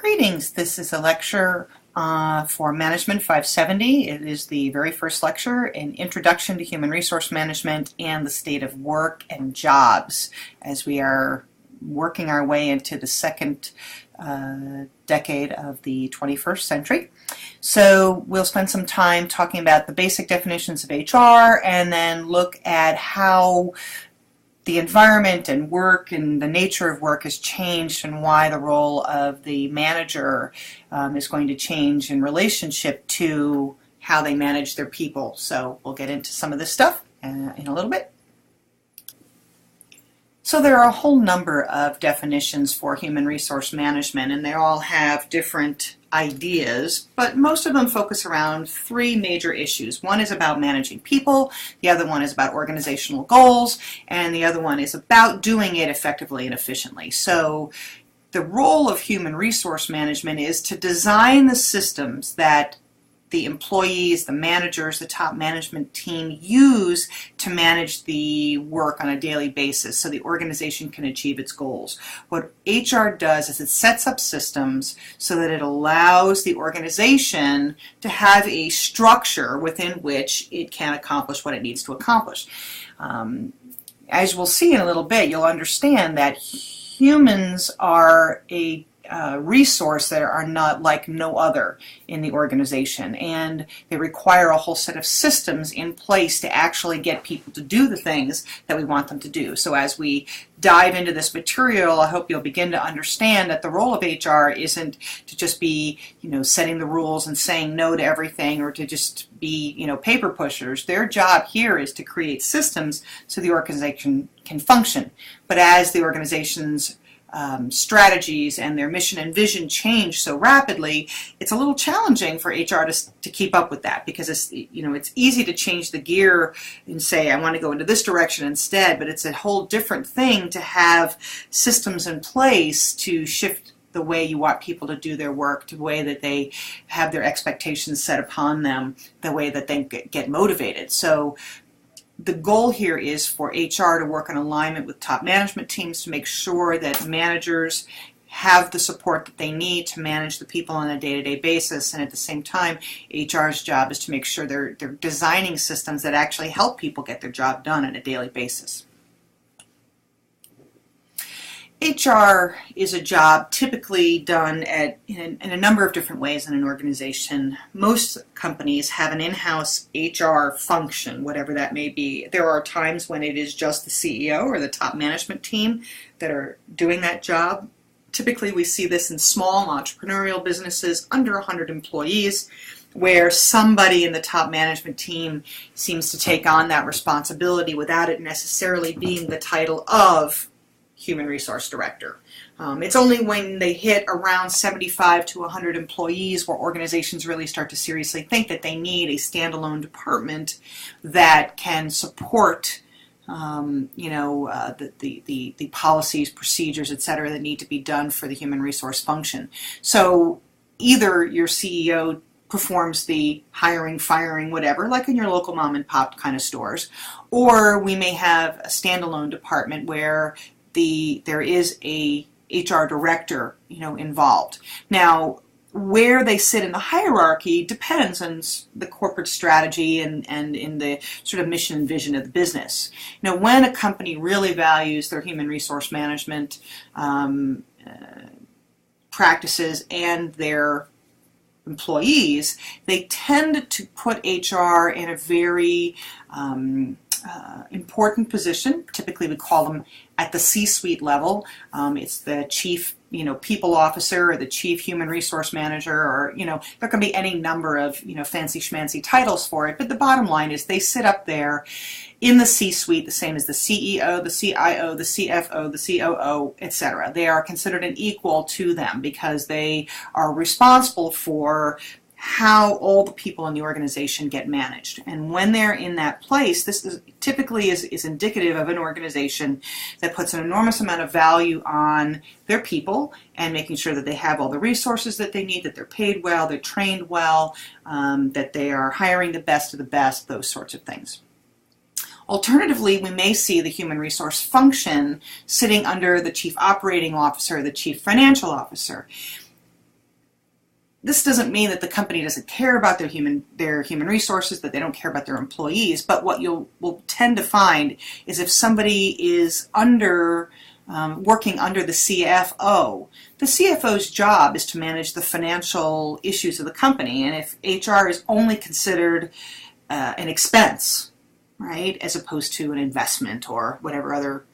Greetings, this is a lecture for Management 570. It is the very first lecture in Introduction to Human Resource Management and the State of Work and Jobs, as we are working our way into the second decade of the 21st century. So we'll spend some time talking about the basic definitions of HR and then look at how the environment and work and the nature of work has changed and why the role of the manager is going to change in relationship to how they manage their people. So we'll get into some of this stuff in a little bit. So there are a whole number of definitions for human resource management, and they all have different ideas, but most of them focus around three major issues. One is about managing people, the other one is about organizational goals, and the other one is about doing it effectively and efficiently. So the role of human resource management is to design the systems that the employees, the managers, the top management team use to manage the work on a daily basis so the organization can achieve its goals. What HR does is it sets up systems so that it allows the organization to have a structure within which it can accomplish what it needs to accomplish. As we'll see in a little bit, you'll understand that humans are a resource that are not like no other in the organization, and they require a whole set of systems in place to actually get people to do the things that we want them to do. So as we dive into this material, I hope you'll begin to understand that the role of HR isn't to just be, setting the rules and saying no to everything, or to just be, paper pushers. Their job here is to create systems so the organization can function. But as the organization's strategies and their mission and vision change so rapidly, it's a little challenging for HR to keep up with that, because it's easy to change the gear and say I want to go into this direction instead, but it's a whole different thing to have systems in place to shift the way you want people to do their work, to the way that they have their expectations set upon them, the way that they get motivated. So the goal here is for HR to work in alignment with top management teams to make sure that managers have the support that they need to manage the people on a day-to-day basis, and at the same time, HR's job is to make sure they're designing systems that actually help people get their job done on a daily basis. HR is a job typically done in a number of different ways in an organization. Most companies have an in-house HR function, whatever that may be. There are times when it is just the CEO or the top management team that are doing that job. Typically we see this in small entrepreneurial businesses under 100 employees, where somebody in the top management team seems to take on that responsibility without it necessarily being the title of Human Resource Director. It's only when they hit around 75 to 100 employees where organizations really start to seriously think that they need a standalone department that can support the policies, procedures, etc. that need to be done for the human resource function. So either your CEO performs the hiring, firing, whatever, like in your local mom and pop kind of stores, or we may have a standalone department where there is a HR director, involved. Now, where they sit in the hierarchy depends on the corporate strategy and in the sort of mission and vision of the business. When a company really values their human resource management practices and their employees, they tend to put HR in a very important position. Typically we call them at the C-suite level. It's the chief people officer or the chief human resource manager, or there can be any number of fancy schmancy titles for it, but the bottom line is they sit up there in the C-suite, the same as the CEO, the CIO, the CFO, the COO, etc. They are considered an equal to them because they are responsible for how all the people in the organization get managed. And when they're in that place, this typically is indicative of an organization that puts an enormous amount of value on their people and making sure that they have all the resources that they need, that they're paid well, they're trained well, that they are hiring the best of the best, those sorts of things. Alternatively, we may see the human resource function sitting under the chief operating officer, the chief financial officer. this doesn't mean that the company doesn't care about their human resources, that they don't care about their employees. But what will tend to find is if somebody is working under the CFO's job is to manage the financial issues of the company. And if HR is only considered an expense, right, as opposed to an investment or whatever other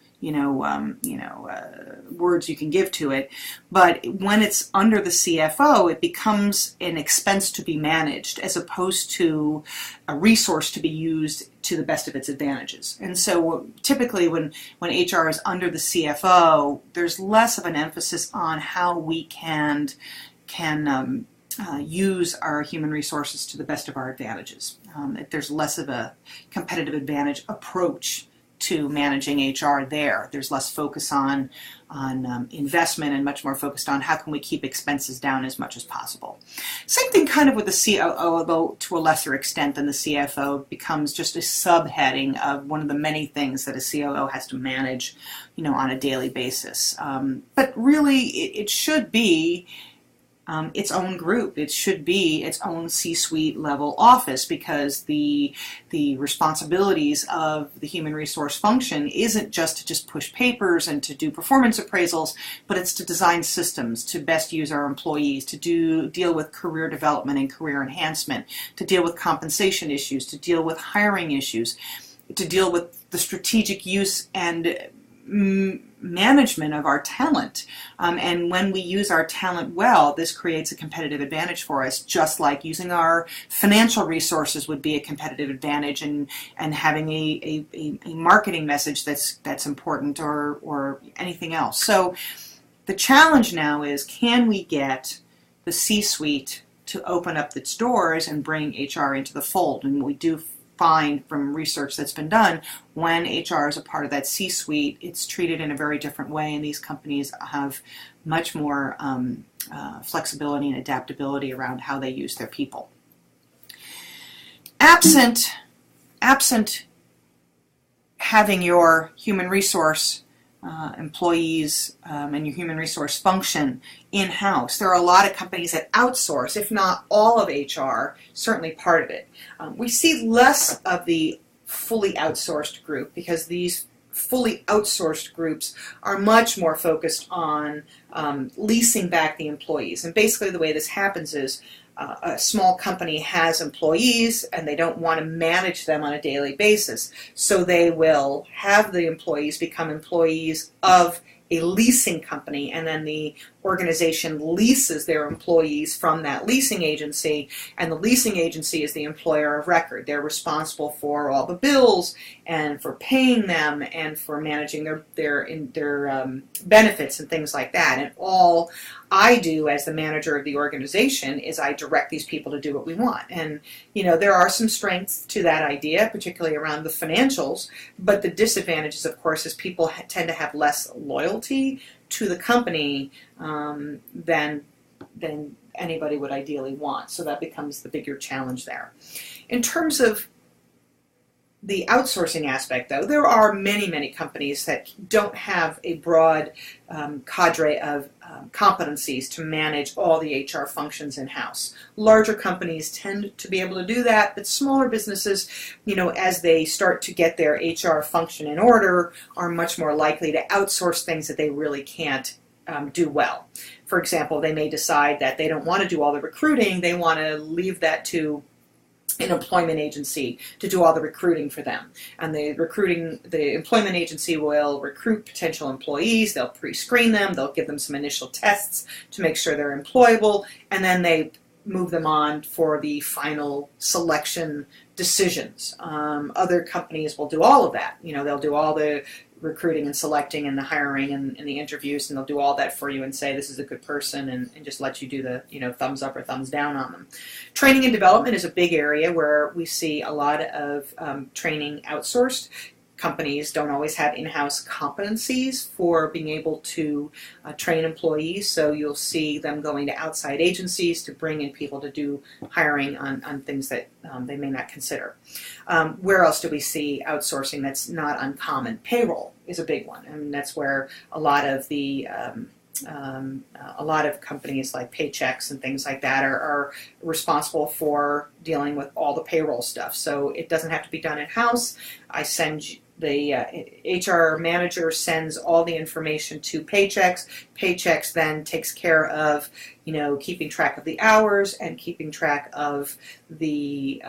words you can give to it. But when it's under the CFO, it becomes an expense to be managed as opposed to a resource to be used to the best of its advantages. And so typically when HR is under the CFO, there's less of an emphasis on how we can use our human resources to the best of our advantages. There's less of a competitive advantage approach to managing HR there. There's less focus on investment and much more focused on how can we keep expenses down as much as possible. Same thing kind of with the COO, although to a lesser extent than the CFO, becomes just a subheading of one of the many things that a COO has to manage, on a daily basis. But really, it should be its own group. It should be its own C-suite level office, because the responsibilities of the human resource function isn't just to push papers and to do performance appraisals, but it's to design systems to best use our employees, to deal with career development and career enhancement, to deal with compensation issues, to deal with hiring issues, to deal with the strategic use and management of our talent. And when we use our talent well, this creates a competitive advantage for us, just like using our financial resources would be a competitive advantage, and having a marketing message that's important, or anything else. So the challenge now is, can we get the C-suite to open up its doors and bring HR into the fold? And we do find from research that's been done, when HR is a part of that C-suite, it's treated in a very different way, and these companies have much more flexibility and adaptability around how they use their people. Absent having your human resource employees and your human resource function in-house, there are a lot of companies that outsource, if not all of HR, certainly part of it. We see less of the fully outsourced group, because these fully outsourced groups are much more focused on leasing back the employees. And basically the way this happens is a small company has employees and they don't want to manage them on a daily basis. So they will have the employees become employees of a leasing company, and then the organization leases their employees from that leasing agency, and the leasing agency is the employer of record. They're responsible for all the bills and for paying them and for managing their benefits and things like that. And all I do as the manager of the organization is I direct these people to do what we want. And there are some strengths to that idea, particularly around the financials, but the disadvantages, of course, is people tend to have less loyalty to the company than anybody would ideally want. So that becomes the bigger challenge there. In terms of the outsourcing aspect, though, there are many, many companies that don't have a broad cadre of competencies to manage all the HR functions in-house. Larger companies tend to be able to do that, but smaller businesses, as they start to get their HR function in order, are much more likely to outsource things that they really can't do well. For example, they may decide that they don't want to do all the recruiting, they want to leave that to an employment agency to do all the recruiting for them. And the employment agency will recruit potential employees, they'll pre-screen them, they'll give them some initial tests to make sure they're employable, and then they move them on for the final selection decisions. Other companies will do all of that. They'll do all the recruiting and selecting and the hiring and the interviews, and they'll do all that for you and say this is a good person, and just let you do the thumbs up or thumbs down on them. Training and development is a big area where we see a lot of training outsourced. Companies don't always have in-house competencies for being able to train employees, so you'll see them going to outside agencies to bring in people to do hiring on things that they may not consider. Where else do we see outsourcing that's not uncommon? Payroll is a big one, and that's where a lot of the a lot of companies like Paychecks and things like that are responsible for dealing with all the payroll stuff. So it doesn't have to be done in-house. The HR manager sends all the information to Paychecks. Paychecks then takes care of, keeping track of the hours and keeping track of the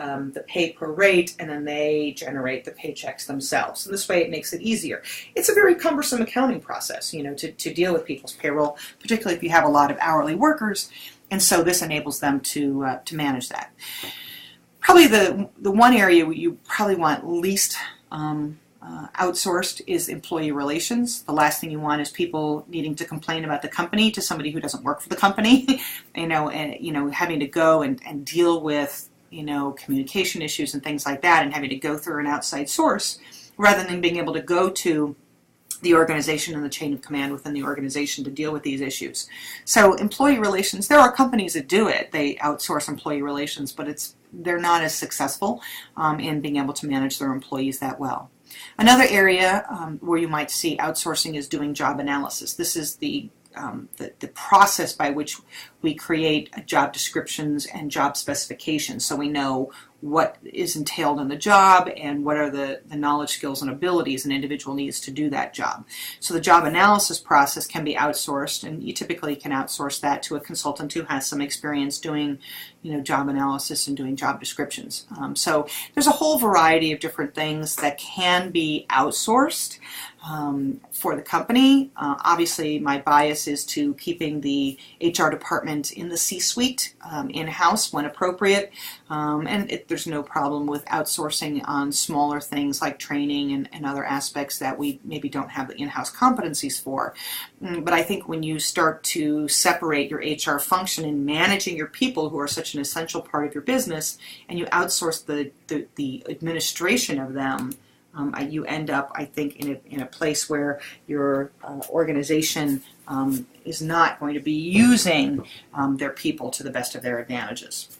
pay per rate, and then they generate the paychecks themselves. So this way it makes it easier. It's a very cumbersome accounting process, to deal with people's payroll, particularly if you have a lot of hourly workers, and so this enables them to manage that. Probably the one area you probably want least outsourced is employee relations. The last thing you want is people needing to complain about the company to somebody who doesn't work for the company, and having to go and deal with communication issues and things like that, and having to go through an outside source rather than being able to go to the organization and the chain of command within the organization to deal with these issues. So employee relations, there are companies that do it. They outsource employee relations, but they're not as successful in being able to manage their employees that well. Another area where you might see outsourcing is doing job analysis. This is the process by which we create job descriptions and job specifications, so we know what is entailed in the job and what are the knowledge, skills, and abilities an individual needs to do that job. So the job analysis process can be outsourced, and you typically can outsource that to a consultant who has some experience doing job analysis and doing job descriptions. So there's a whole variety of different things that can be outsourced for the company. Obviously, my bias is to keeping the HR department in the C-suite in-house when appropriate, and there's no problem with outsourcing on smaller things like training and other aspects that we maybe don't have the in-house competencies for. But I think when you start to separate your HR function in managing your people, who are such an essential part of your business, and you outsource the administration of them, you end up, I think, in a place where your organization is not going to be using their people to the best of their advantages.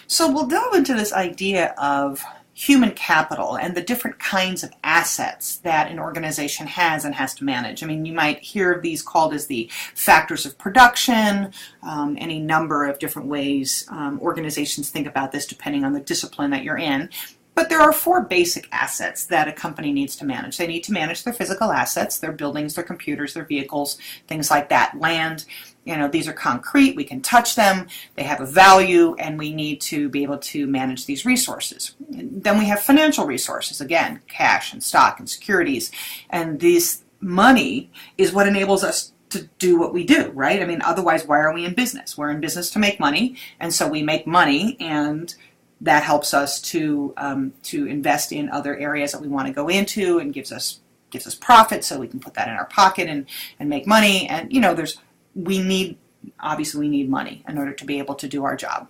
So we'll delve into this idea of human capital and the different kinds of assets that an organization has and has to manage. I mean, you might hear of these called as the factors of production, any number of different ways organizations think about this depending on the discipline that you're in. But there are 4 basic assets that a company needs to manage. They need to manage their physical assets, their buildings, their computers, their vehicles, things like that. Land, these are concrete, we can touch them, they have a value, and we need to be able to manage these resources. Then we have financial resources, again, cash and stock and securities. And this money is what enables us to do what we do, right? I mean, otherwise, why are we in business? We're in business to make money, and so we make money, and that helps us to invest in other areas that we want to go into, and gives us profit, so we can put that in our pocket and make money. And we need money in order to be able to do our job.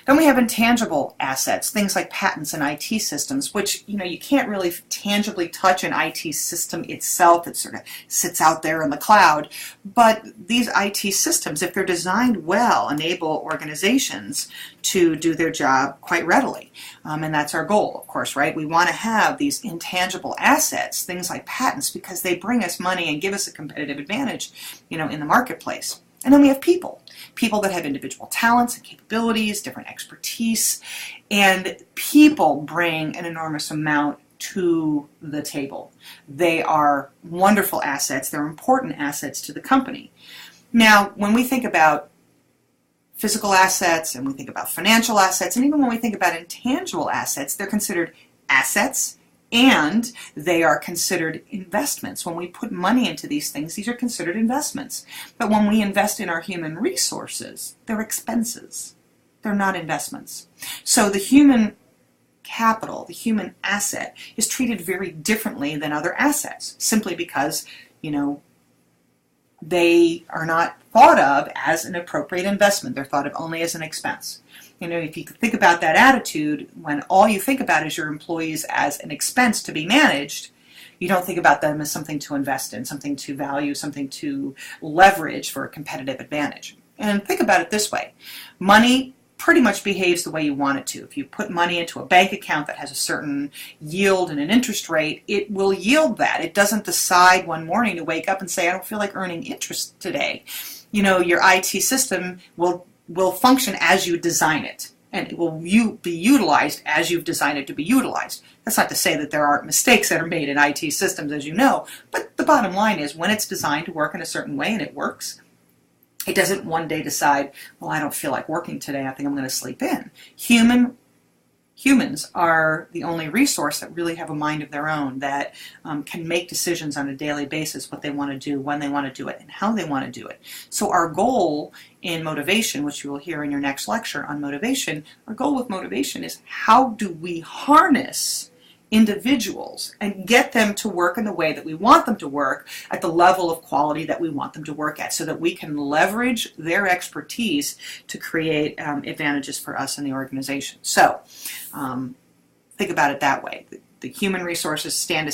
Then we have intangible assets, things like patents and IT systems, which, you can't really tangibly touch an IT system itself. It sort of sits out there in the cloud. But these IT systems, if they're designed well, enable organizations to do their job quite readily. And that's our goal, of course, right? We want to have these intangible assets, things like patents, because they bring us money and give us a competitive advantage, in the marketplace. And then we have people that have individual talents and capabilities, different expertise, and people bring an enormous amount to the table. They are wonderful assets. They're important assets to the company. Now, when we think about physical assets, and we think about financial assets, and even when we think about intangible assets, they're considered assets, and they are considered investments. When we put money into these things, these are considered investments. But when we invest in our human resources, they're expenses. They're not investments. So the human capital, the human asset, is treated very differently than other assets, simply because, they are not thought of as an appropriate investment. They're thought of only as an expense. If you think about that attitude, when all you think about is your employees as an expense to be managed, you don't think about them as something to invest in, something to value, something to leverage for a competitive advantage. And think about it this way. Money pretty much behaves the way you want it to. If you put money into a bank account that has a certain yield and an interest rate, it will yield that. It doesn't decide one morning to wake up and say, I don't feel like earning interest today. You know, your IT system will function as you design it, and it will be utilized as you've designed it to be utilized. That's not to say that there aren't mistakes that are made in IT systems, as you know, but the bottom line is when it's designed to work in a certain way and it works, it doesn't one day decide, well, I don't feel like working today, I think I'm going to sleep in. Humans are the only resource that really have a mind of their own, that can make decisions on a daily basis, what they want to do, when they want to do it, and how they want to do it. So our goal in motivation, which you will hear in your next lecture on motivation, our goal with motivation is how do we harness individuals and get them to work in the way that we want them to work at the level of quality that we want them to work at, so that we can leverage their expertise to create advantages for us in the organization. So think about it that way. The human resources stand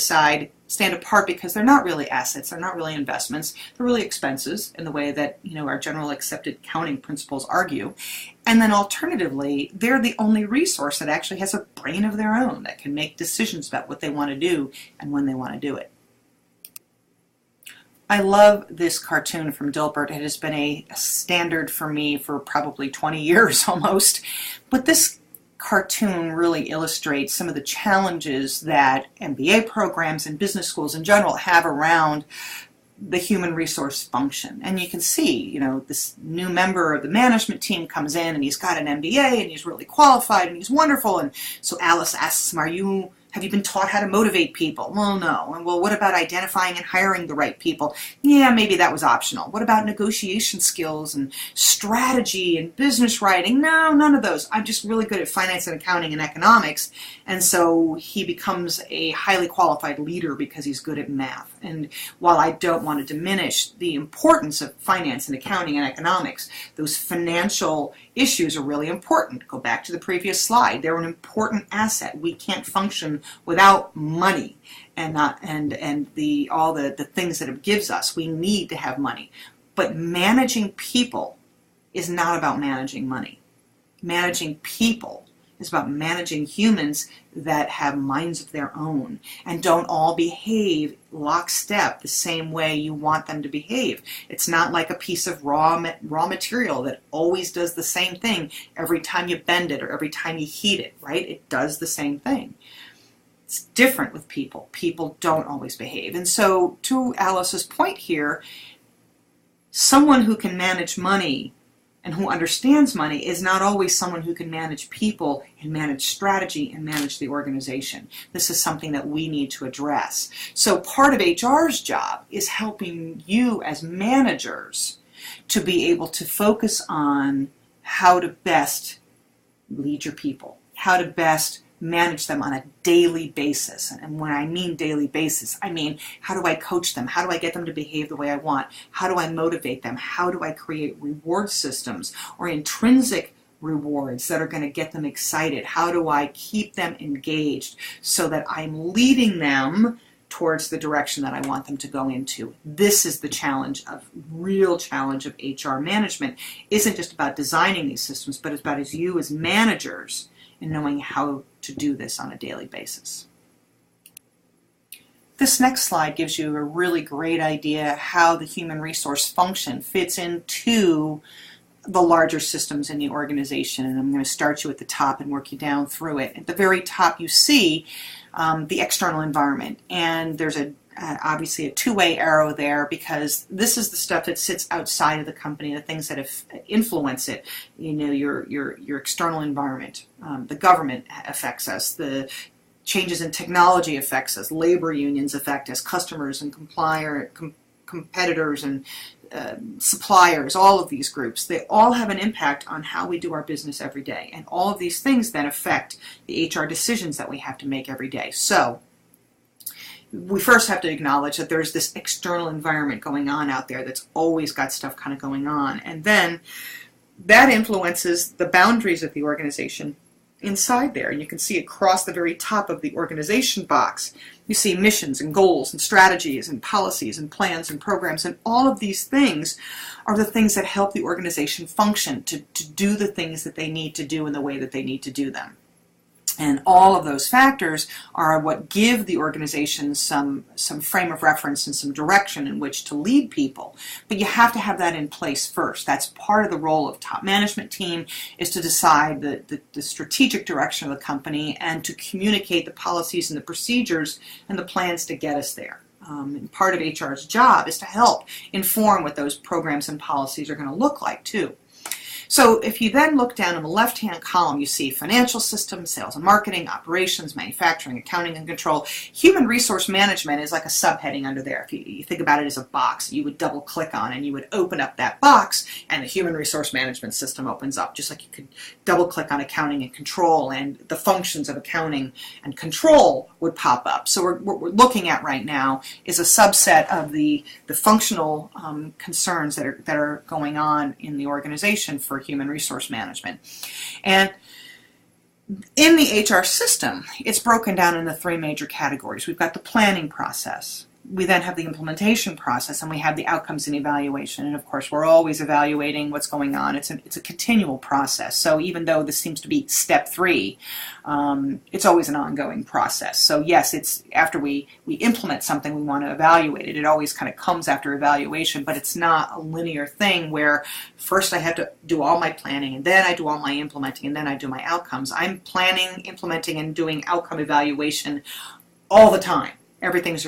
apart because they're not really assets, they're not really investments, they're really expenses in the way that, you know, our general accepted accounting principles argue. And then alternatively, they're the only resource that actually has a brain of their own, that can make decisions about what they want to do and when they want to do it. I love this cartoon from Dilbert. It has been a standard for me for probably 20 years almost. But this cartoon really illustrates some of the challenges that MBA programs and business schools in general have around the human resource function. And you can see, you know, this new member of the management team comes in and he's got an MBA and he's really qualified and he's wonderful. And so Alice asks him, have you been taught how to motivate people? Well, no. And well, what about identifying and hiring the right people? Yeah, maybe that was optional. What about negotiation skills and strategy and business writing? No, none of those. I'm just really good at finance and accounting and economics. And so he becomes a highly qualified leader because he's good at math. And while I don't want to diminish the importance of finance and accounting and economics, those financial issues are really important. Go back to the previous slide. They're an important asset. We can't function without money and all the things that it gives us. We need to have money. But managing people is not about managing money. Managing people is about managing humans that have minds of their own and don't all behave lockstep the same way you want them to behave. It's not like a piece of raw material that always does the same thing every time you bend it or every time you heat it, right? It does the same thing. It's different with people. People don't always behave. And so to Alice's point here, someone who can manage money and who understands money is not always someone who can manage people and manage strategy and manage the organization. This is something that we need to address. So part of HR's job is helping you as managers to be able to focus on how to best lead your people, how to best manage them on a daily basis. And when I mean daily basis, I mean, how do I coach them? How do I get them to behave the way I want? How do I motivate them? How do I create reward systems or intrinsic rewards that are going to get them excited? How do I keep them engaged so that I'm leading them towards the direction that I want them to go into? This is the real challenge of HR management. It isn't just about designing these systems, but it's about you as managers and knowing how to do this on a daily basis. This next slide gives you a really great idea how the human resource function fits into the larger systems in the organization. And I'm going to start you at the top and work you down through it. At the very top you see the external environment, and there's obviously a two-way arrow there because this is the stuff that sits outside of the company, the things that influence it. You know, your external environment. The government affects us. The changes in technology affects us. Labor unions affect us. Customers and competitors and suppliers, all of these groups, they all have an impact on how we do our business every day. And all of these things then affect the HR decisions that we have to make every day. So we first have to acknowledge that there's this external environment going on out there that's always got stuff kind of going on. And then that influences the boundaries of the organization inside there, and you can see across the very top of the organization box, you see missions and goals and strategies and policies and plans and programs, and all of these things are the things that help the organization function to do the things that they need to do in the way that they need to do them. And all of those factors are what give the organization some frame of reference and some direction in which to lead people. But you have to have that in place first. That's part of the role of top management team, is to decide the strategic direction of the company and to communicate the policies and the procedures and the plans to get us there. And part of HR's job is to help inform what those programs and policies are going to look like too. So if you then look down in the left-hand column, you see financial systems, sales and marketing, operations, manufacturing, accounting and control. Human resource management is like a subheading under there. If you think about it as a box, you would double click on and you would open up that box and the human resource management system opens up, just like you could double click on accounting and control and the functions of accounting and control would pop up. So what we're looking at right now is a subset of the functional concerns that are going on in the organization for human resource management. And in the HR system, it's broken down into three major categories. We've got the planning process. We then have the implementation process, and we have the outcomes and evaluation. And of course, we're always evaluating what's going on. It's a continual process. So even though this seems to be step 3, it's always an ongoing process. So yes, it's after we implement something, we want to evaluate it. It always kind of comes after evaluation, but it's not a linear thing where first I have to do all my planning, and then I do all my implementing, and then I do my outcomes. I'm planning, implementing, and doing outcome evaluation all the time. Things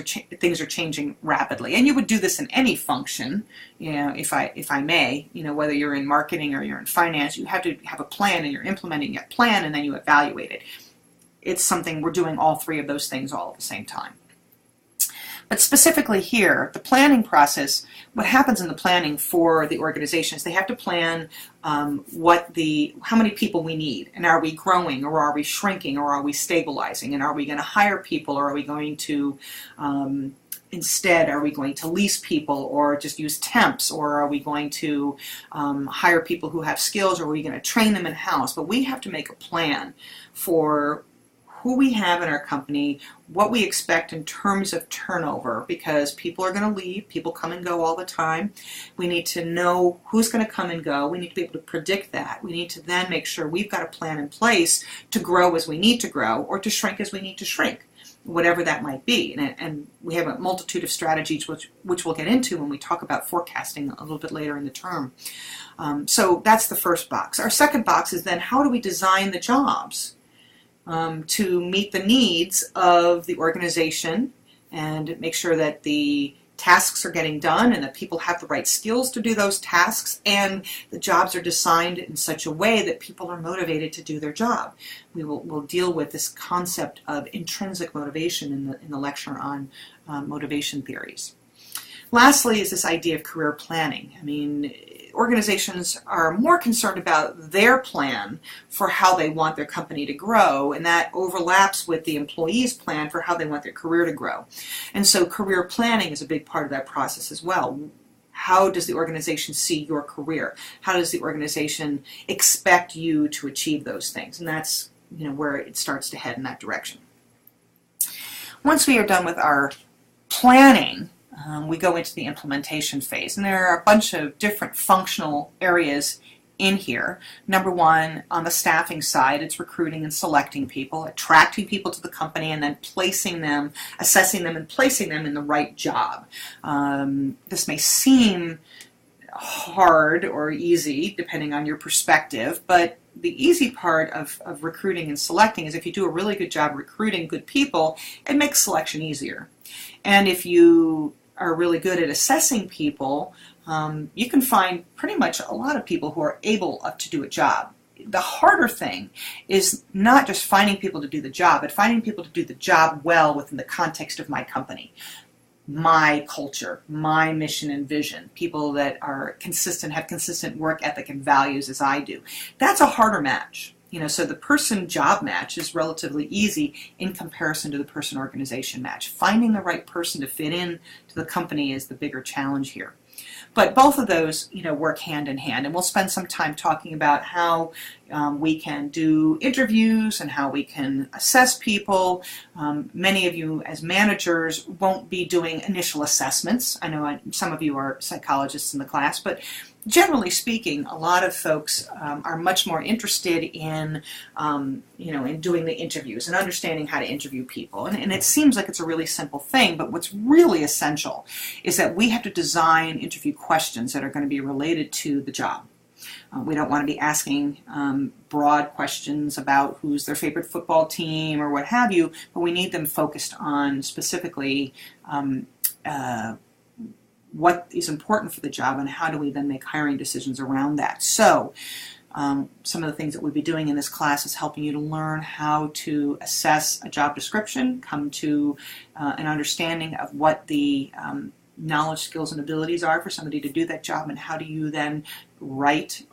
are changing rapidly, and you would do this in any function. You know, if I may, you know, whether you're in marketing or you're in finance, you have to have a plan, and you're implementing that plan, and then you evaluate it. It's something we're doing all three of those things all at the same time. But specifically here, the planning process, what happens in the planning for the organization is they have to plan how many people we need, and are we growing, or are we shrinking, or are we stabilizing, and are we going to hire people, or are we going to instead, are we going to lease people or just use temps, or are we going to hire people who have skills, or are we going to train them in-house? But we have to make a plan for who we have in our company, what we expect in terms of turnover, because people are going to leave, people come and go all the time. We need to know who's going to come and go. We need to be able to predict that. We need to then make sure we've got a plan in place to grow as we need to grow, or to shrink as we need to shrink, whatever that might be. And we have a multitude of strategies which we'll get into when we talk about forecasting a little bit later in the term. So that's the first box. Our second box is then, how do we design the jobs to meet the needs of the organization and make sure that the tasks are getting done and that people have the right skills to do those tasks, and the jobs are designed in such a way that people are motivated to do their job. We'll deal with this concept of intrinsic motivation in the lecture on motivation theories. Lastly is this idea of career planning. I mean, organizations are more concerned about their plan for how they want their company to grow, and that overlaps with the employee's plan for how they want their career to grow. And so career planning is a big part of that process as well. How does the organization see your career? How does the organization expect you to achieve those things? And that's, you know, where it starts to head in that direction. Once we are done with our planning, we go into the implementation phase, and there are a bunch of different functional areas in here. Number one, on the staffing side, it's recruiting and selecting people, attracting people to the company, and then placing them, assessing them, and placing them in the right job. This may seem hard or easy, depending on your perspective, but the easy part of recruiting and selecting is if you do a really good job recruiting good people, it makes selection easier. And if you are really good at assessing people, you can find pretty much a lot of people who are able to do a job. The harder thing is not just finding people to do the job, but finding people to do the job well within the context of my company, my culture, my mission and vision, people that are consistent, have consistent work ethic and values as I do. That's a harder match. You know, so the person-job match is relatively easy in comparison to the person-organization match. Finding the right person to fit in to the company is the bigger challenge here. But both of those, work hand in hand, and we'll spend some time talking about how we can do interviews and how we can assess people. Many of you as managers won't be doing initial assessments. I know some of you are psychologists in the class, but generally speaking, a lot of folks are much more interested in, in doing the interviews and understanding how to interview people. And it seems like it's a really simple thing, but what's really essential is that we have to design interview questions that are going to be related to the job. We don't want to be asking broad questions about who's their favorite football team or what have you, but we need them focused on specifically what is important for the job and how do we then make hiring decisions around that. So some of the things that we'll be doing in this class is helping you to learn how to assess a job description, come to an understanding of what the knowledge, skills, and abilities are for somebody to do that job, and how do you then write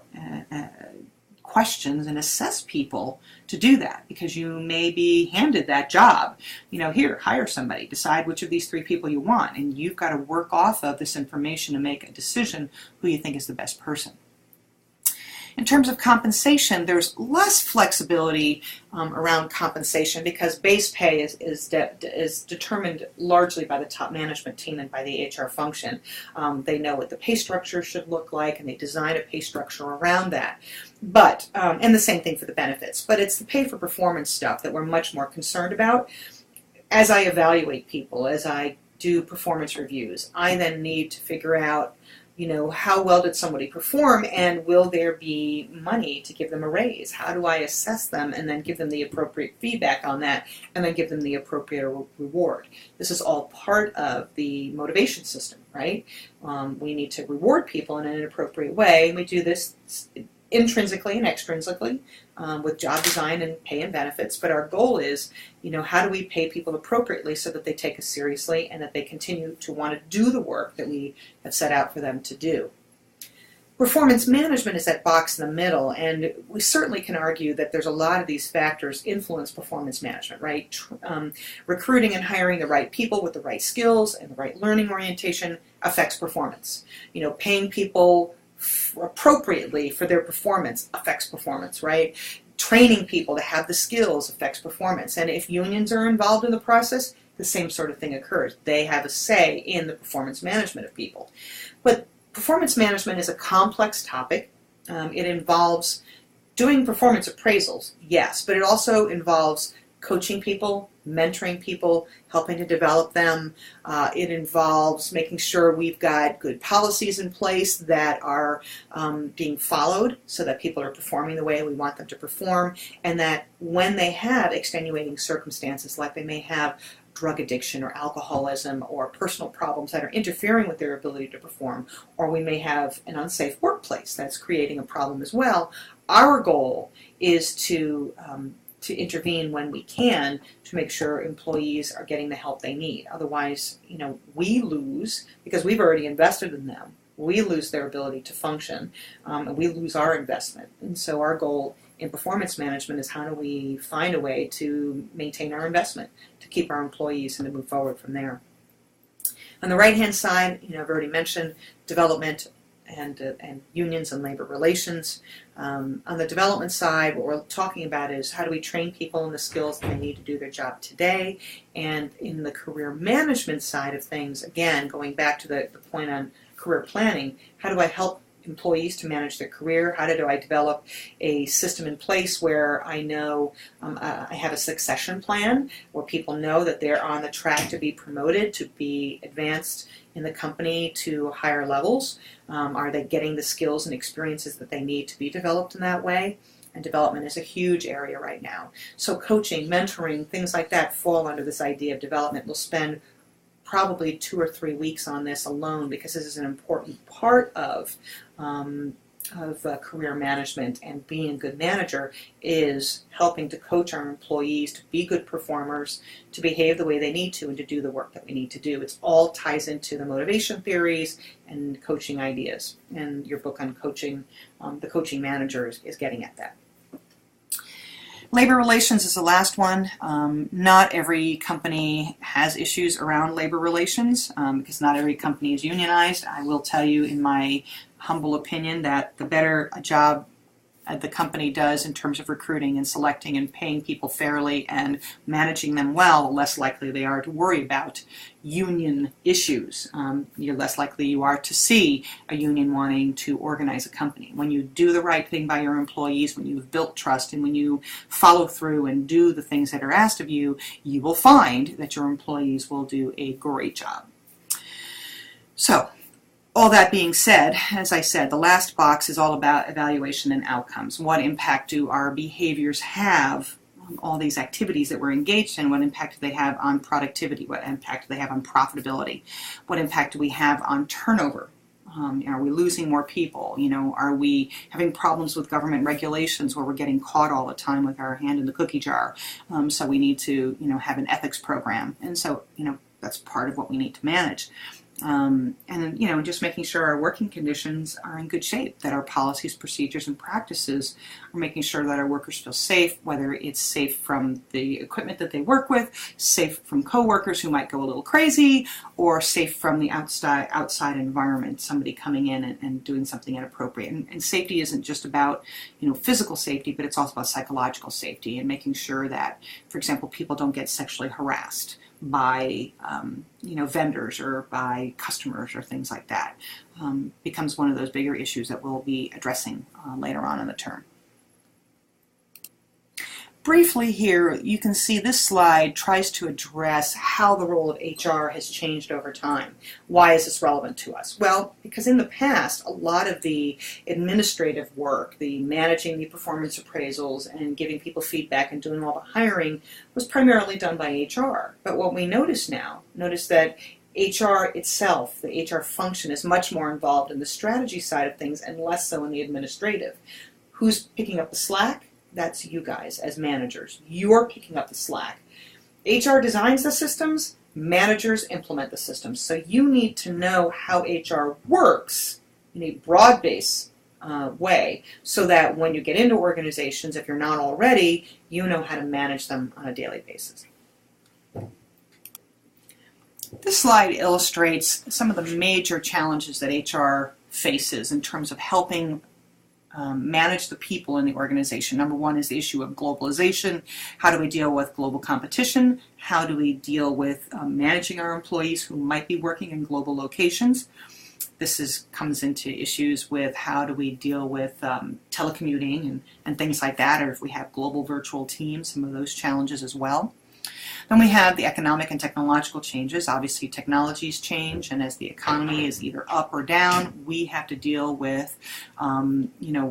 questions and assess people to do that, because you may be handed that job. Here, hire somebody, decide which of these 3 people you want, and you've got to work off of this information to make a decision who you think is the best person. In terms of compensation, there's less flexibility around compensation because base pay is determined largely by the top management team and by the HR function. They know what the pay structure should look like, and they design a pay structure around that. But and the same thing for the benefits. But it's the pay for performance stuff that we're much more concerned about. As I evaluate people, as I do performance reviews, I then need to figure out how well did somebody perform, and will there be money to give them a raise? How do I assess them and then give them the appropriate feedback on that, and then give them the appropriate reward? This is all part of the motivation system, right? We need to reward people in an appropriate way, and we do this intrinsically and extrinsically with job design and pay and benefits. But our goal is, how do we pay people appropriately so that they take us seriously and that they continue to want to do the work that we have set out for them to do. Performance management is that box in the middle, and we certainly can argue that there's a lot of these factors influence performance management, right? Recruiting and hiring the right people with the right skills and the right learning orientation affects performance. Paying people appropriately for their performance affects performance, right? Training people to have the skills affects performance. And if unions are involved in the process, the same sort of thing occurs. They have a say in the performance management of people. But performance management is a complex topic. It involves doing performance appraisals, yes, but it also involves coaching people, mentoring people, helping to develop them. It involves making sure we've got good policies in place that are being followed so that people are performing the way we want them to perform, and that when they have extenuating circumstances, like they may have drug addiction or alcoholism or personal problems that are interfering with their ability to perform, or we may have an unsafe workplace that's creating a problem as well, our goal is to intervene when we can to make sure employees are getting the help they need. Otherwise, we lose, because we've already invested in them. We lose their ability to function, and we lose our investment. And so our goal in performance management is, how do we find a way to maintain our investment, to keep our employees and to move forward from there. On the right-hand side, I've already mentioned development and unions and labor relations. On the development side, what we're talking about is, how do we train people in the skills that they need to do their job today? And in the career management side of things, again, going back to the point on career planning, how do I help employees to manage their career? How do I develop a system in place where I know I have a succession plan, where people know that they're on the track to be promoted, to be advanced in the company to higher levels? Are they getting the skills and experiences that they need to be developed in that way? And development is a huge area right now. So coaching, mentoring, things like that fall under this idea of development. We'll spend probably 2 or 3 weeks on this alone, because this is an important part of career management, and being a good manager is helping to coach our employees to be good performers, to behave the way they need to, and to do the work that we need to do. It all ties into the motivation theories and coaching ideas, and your book on coaching, The Coaching Manager, is getting at that. Labor relations is the last one. Not every company has issues around labor relations because not every company is unionized. I will tell you, in my humble opinion, that the better a job the company does in terms of recruiting and selecting and paying people fairly and managing them well, the less likely they are to worry about union issues. You're less likely you are to see a union wanting to organize a company. When you do the right thing by your employees, when you've built trust, and when you follow through and do the things that are asked of you, you will find that your employees will do a great job. So, all that being said, as I said, the last box is all about evaluation and outcomes. What impact do our behaviors have on all these activities that we're engaged in? What impact do they have on productivity? What impact do they have on profitability? What impact do we have on turnover? Are we losing more people? Are we having problems with government regulations where we're getting caught all the time with our hand in the cookie jar? So we need to, have an ethics program. And so, that's part of what we need to manage. And just making sure our working conditions are in good shape, that our policies, procedures, and practices are making sure that our workers feel safe, whether it's safe from the equipment that they work with, safe from coworkers who might go a little crazy, or safe from the outside environment, somebody coming in and doing something inappropriate. And safety isn't just about, physical safety, but it's also about psychological safety and making sure that, for example, people don't get sexually harassed by vendors or by customers or things like that. Becomes one of those bigger issues that we'll be addressing later on in the term. Briefly here, you can see this slide tries to address how the role of HR has changed over time. Why is this relevant to us? Well, because in the past, a lot of the administrative work, the managing the performance appraisals and giving people feedback and doing all the hiring was primarily done by HR. But what we notice that HR itself, the HR function, is much more involved in the strategy side of things and less so in the administrative. Who's picking up the slack? That's you guys as managers. You're picking up the slack. HR designs the systems, managers implement the systems. So you need to know how HR works in a broad-based way so that when you get into organizations, if you're not already, you know how to manage them on a daily basis. This slide illustrates some of the major challenges that HR faces in terms of helping manage the people in the organization. Number one is the issue of globalization. How do we deal with global competition? How do we deal with managing our employees who might be working in global locations? This comes into issues with how do we deal with telecommuting and things like that, or if we have global virtual teams, some of those challenges as well. Then we have the economic and technological changes. Obviously, technologies change, and as the economy is either up or down, we have to deal with,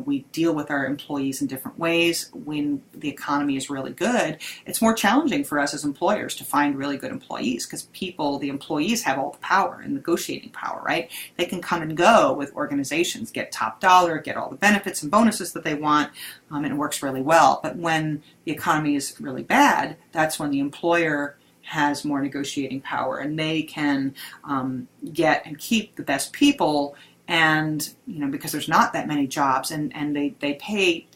we deal with our employees in different ways. When the economy is really good, it's more challenging for us as employers to find really good employees because the employees have all the power and negotiating power, right? They can come and go with organizations, get top dollar, get all the benefits and bonuses that they want, and it works really well. But when the economy is really bad, that's when the employer has more negotiating power and they can get and keep the best people, and because there's not that many jobs, and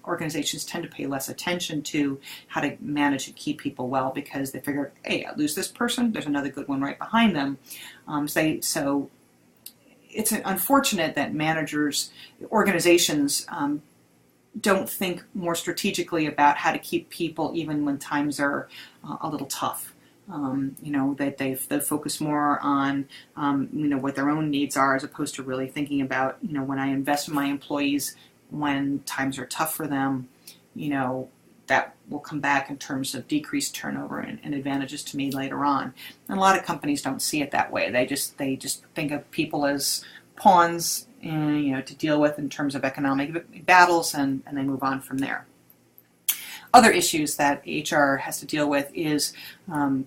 organizations tend to pay less attention to how to manage and keep people well because they figure, hey, I lose this person, there's another good one right behind them. So it's unfortunate that organizations don't think more strategically about how to keep people even when times are a little tough. That they focus more on what their own needs are as opposed to really thinking about when I invest in my employees when times are tough for them, that will come back in terms of decreased turnover and advantages to me later on. And a lot of companies don't see it that way. They just think of people as pawns to deal with in terms of economic battles, and they move on from there. Other issues that HR has to deal with is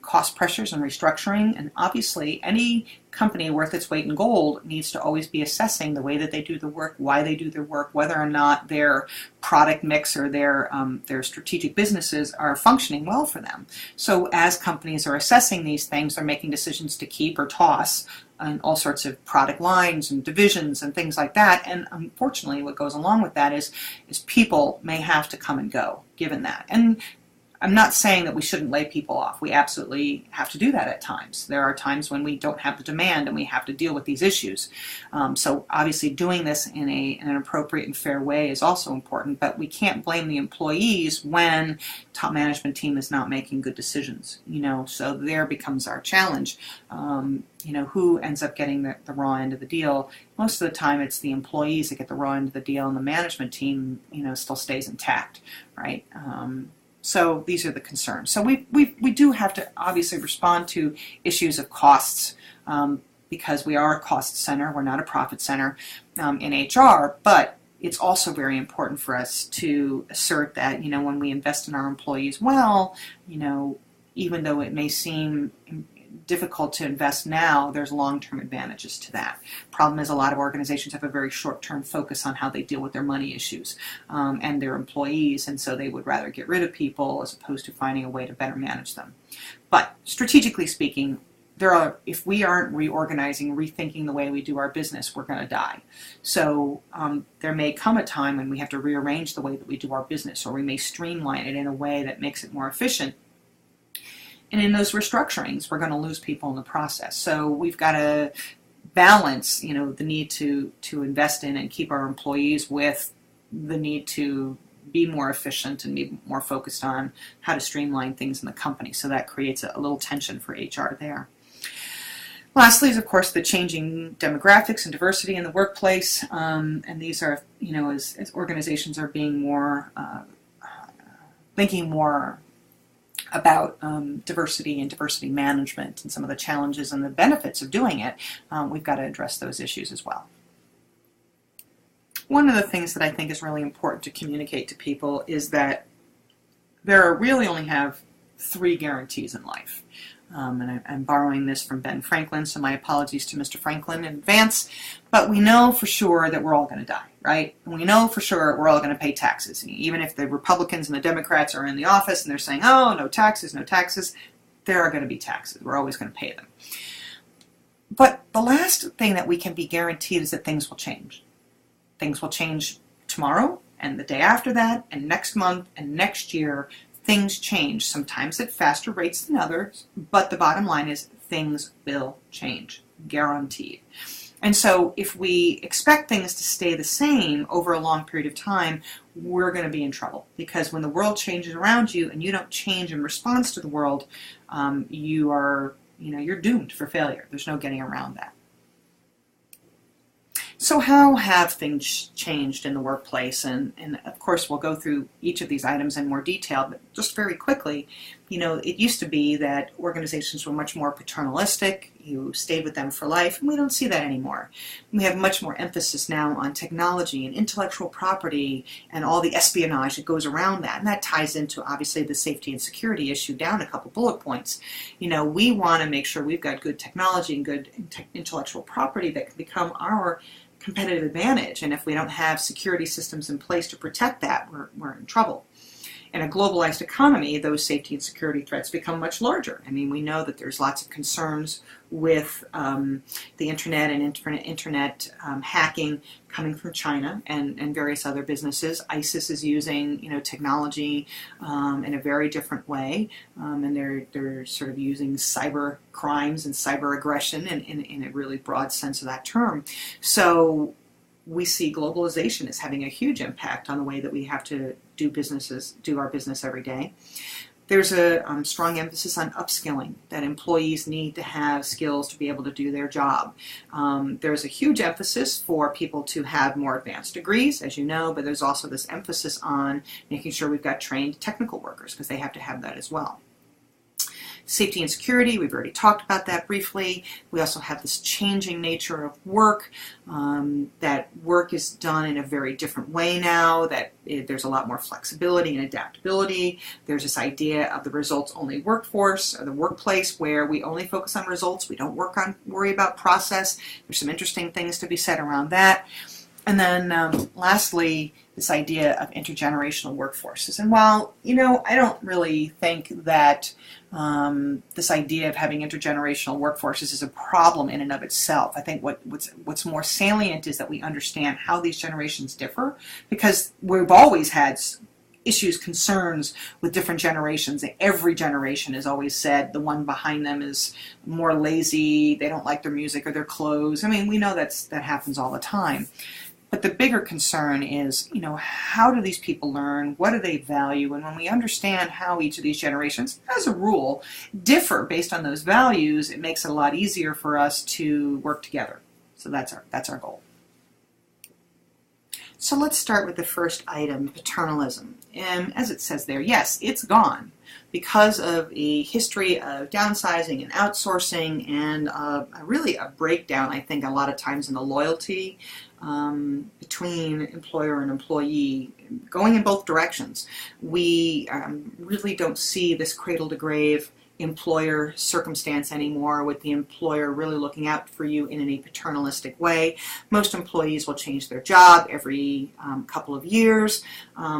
cost pressures and restructuring, and obviously any company worth its weight in gold needs to always be assessing the way that they do the work, why they do their work, whether or not their product mix or their strategic businesses are functioning well for them. So as companies are assessing these things, they're making decisions to keep or toss and all sorts of product lines and divisions and things like that. And unfortunately, what goes along with that is people may have to come and go, given that. And I'm not saying that we shouldn't lay people off. We absolutely have to do that at times. There are times when we don't have the demand and we have to deal with these issues. So obviously doing this in an appropriate and fair way is also important, but we can't blame the employees when top management team is not making good decisions. So there becomes our challenge. Who ends up getting the raw end of the deal? Most of the time it's the employees that get the raw end of the deal, and the management team, still stays intact, right? So these are the concerns. So we do have to obviously respond to issues of costs, because we are a cost center. We're not a profit center in HR, but it's also very important for us to assert that, when we invest in our employees well, even though it may seem difficult to invest now, there's long-term advantages to that. Problem is, a lot of organizations have a very short-term focus on how they deal with their money issues and their employees, and so they would rather get rid of people as opposed to finding a way to better manage them. But strategically speaking, if we aren't reorganizing, rethinking the way we do our business, we're going to die. So there may come a time when we have to rearrange the way that we do our business, or we may streamline it in a way that makes it more efficient. And in those restructurings, we're going to lose people in the process. So we've got to balance, the need to invest in and keep our employees with the need to be more efficient and be more focused on how to streamline things in the company. So that creates a little tension for HR there. Lastly is, of course, the changing demographics and diversity in the workplace. And these are, as organizations are being more, thinking more about diversity and diversity management and some of the challenges and the benefits of doing it, we've got to address those issues as well. One of the things that I think is really important to communicate to people is that there really only have 3 guarantees in life. And I'm borrowing this from Ben Franklin, so my apologies to Mr. Franklin in advance. But we know for sure that we're all going to die, right? And we know for sure we're all going to pay taxes. Even if the Republicans and the Democrats are in the office and they're saying, oh, no taxes, there are going to be taxes. We're always going to pay them. But the last thing that we can be guaranteed is that things will change. Things will change tomorrow and the day after that and next month and next year. Things change, sometimes at faster rates than others, but the bottom line is things will change, guaranteed. And so if we expect things to stay the same over a long period of time, we're going to be in trouble, because when the world changes around you and you don't change in response to the world, you're doomed for failure. There's no getting around that. So how have things changed in the workplace? And of course, we'll go through each of these items in more detail, but just very quickly, it used to be that organizations were much more paternalistic. You stayed with them for life, and we don't see that anymore. We have much more emphasis now on technology and intellectual property and all the espionage that goes around that, and that ties into, obviously, the safety and security issue down a couple bullet points. We want to make sure we've got good technology and good intellectual property that can become our competitive advantage, and if we don't have security systems in place to protect that, we're in trouble. In a globalized economy, those safety and security threats become much larger. We know that there's lots of concerns with the internet and internet hacking coming from China and various other businesses. ISIS is using technology in a very different way, and they're sort of using cyber crimes and cyber aggression in a really broad sense of that term. So we see globalization as having a huge impact on the way that we have to do our business every day. There's a strong emphasis on upskilling, that employees need to have skills to be able to do their job. There's a huge emphasis for people to have more advanced degrees, as you know, but there's also this emphasis on making sure we've got trained technical workers, because they have to have that as well. Safety and security, we've already talked about that briefly. We also have this changing nature of work, that work is done in a very different way now, that there's a lot more flexibility and adaptability. There's this idea of the results-only workforce, or the workplace, where we only focus on results, we don't worry about process. There's some interesting things to be said around that. And then lastly, this idea of intergenerational workforces. And while, I don't really think that this idea of having intergenerational workforces is a problem in and of itself. I think what's more salient is that we understand how these generations differ, because we've always had issues, concerns with different generations. Every generation has always said the one behind them is more lazy, they don't like their music or their clothes. I mean, we know that happens all the time. But the bigger concern is, how do these people learn? What do they value? And when we understand how each of these generations, as a rule, differ based on those values, it makes it a lot easier for us to work together. So that's our goal. So let's start with the first item, paternalism. And as it says there, yes, it's gone because of a history of downsizing and outsourcing and really a breakdown, I think, a lot of times in the loyalty between employer and employee, going in both directions. We really don't see this cradle-to-grave employer circumstance anymore, with the employer really looking out for you in a paternalistic way. Most employees will change their job every couple of years.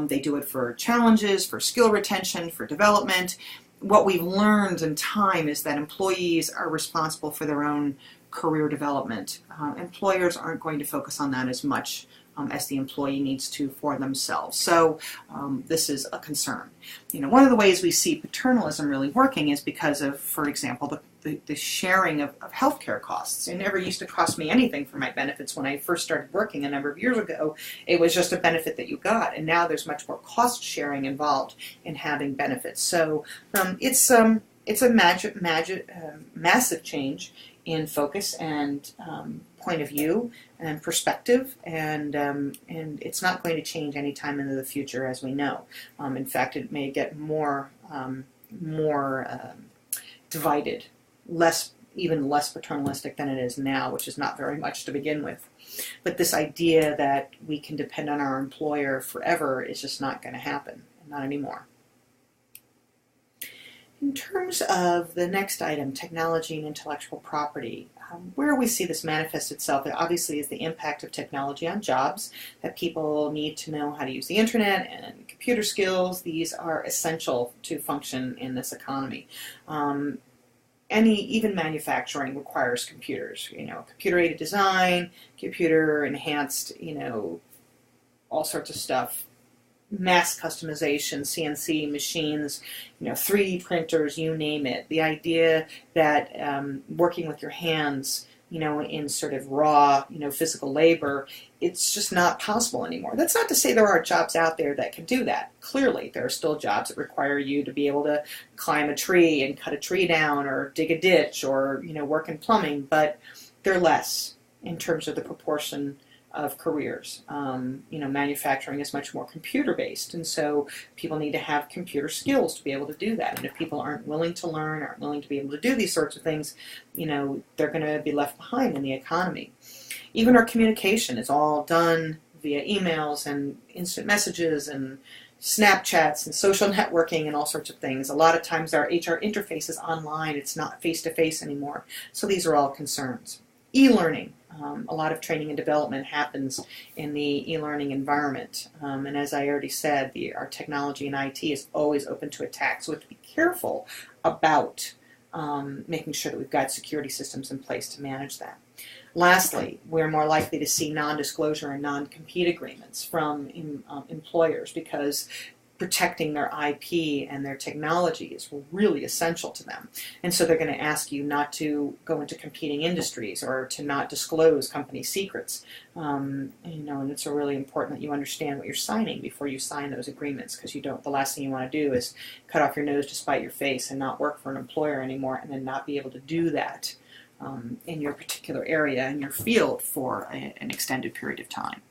They do it for challenges, for skill retention, for development. What we've learned in time is that employees are responsible for their own career development. Employers aren't going to focus on that as much as the employee needs to for themselves. So this is a concern. One of the ways we see paternalism really working is because of, for example, the sharing of healthcare costs. It never used to cost me anything for my benefits when I first started working a number of years ago. It was just a benefit that you got, and now there's much more cost sharing involved in having benefits. So it's a massive change in focus and point of view and perspective, and it's not going to change anytime into the future, as we know. In fact, it may get more divided, even less paternalistic than it is now, which is not very much to begin with. But this idea that we can depend on our employer forever is just not going to happen, not anymore. In terms of the next item, technology and intellectual property, where we see this manifest itself, it obviously is the impact of technology on jobs, that people need to know how to use the internet and computer skills. These are essential to function in this economy. Even manufacturing requires computers, computer-aided design, computer-enhanced, all sorts of stuff. Mass customization, CNC machines, 3D printers, you name it. The idea that working with your hands, in sort of raw, physical labor, it's just not possible anymore. That's not to say there are jobs out there that can do that. Clearly, there are still jobs that require you to be able to climb a tree and cut a tree down, or dig a ditch, or work in plumbing, but they're less in terms of the proportion of careers. Manufacturing is much more computer-based, and so people need to have computer skills to be able to do that. And if people aren't willing to learn, aren't willing to be able to do these sorts of things, they're going to be left behind in the economy. Even our communication is all done via emails and instant messages and Snapchats and social networking and all sorts of things. A lot of times our HR interface is online. It's not face-to-face anymore. So these are all concerns. E-learning. A lot of training and development happens in the e-learning environment. And as I already said, our technology and IT is always open to attack. So we have to be careful about making sure that we've got security systems in place to manage that. Lastly, we're more likely to see non-disclosure and non-compete agreements from employers, because protecting their IP and their technology is really essential to them. And so they're going to ask you not to go into competing industries or to not disclose company secrets. And it's really important that you understand what you're signing before you sign those agreements, because the last thing you want to do is cut off your nose to spite your face and not work for an employer anymore, and then not be able to do that in your particular area, in your field, for an extended period of time.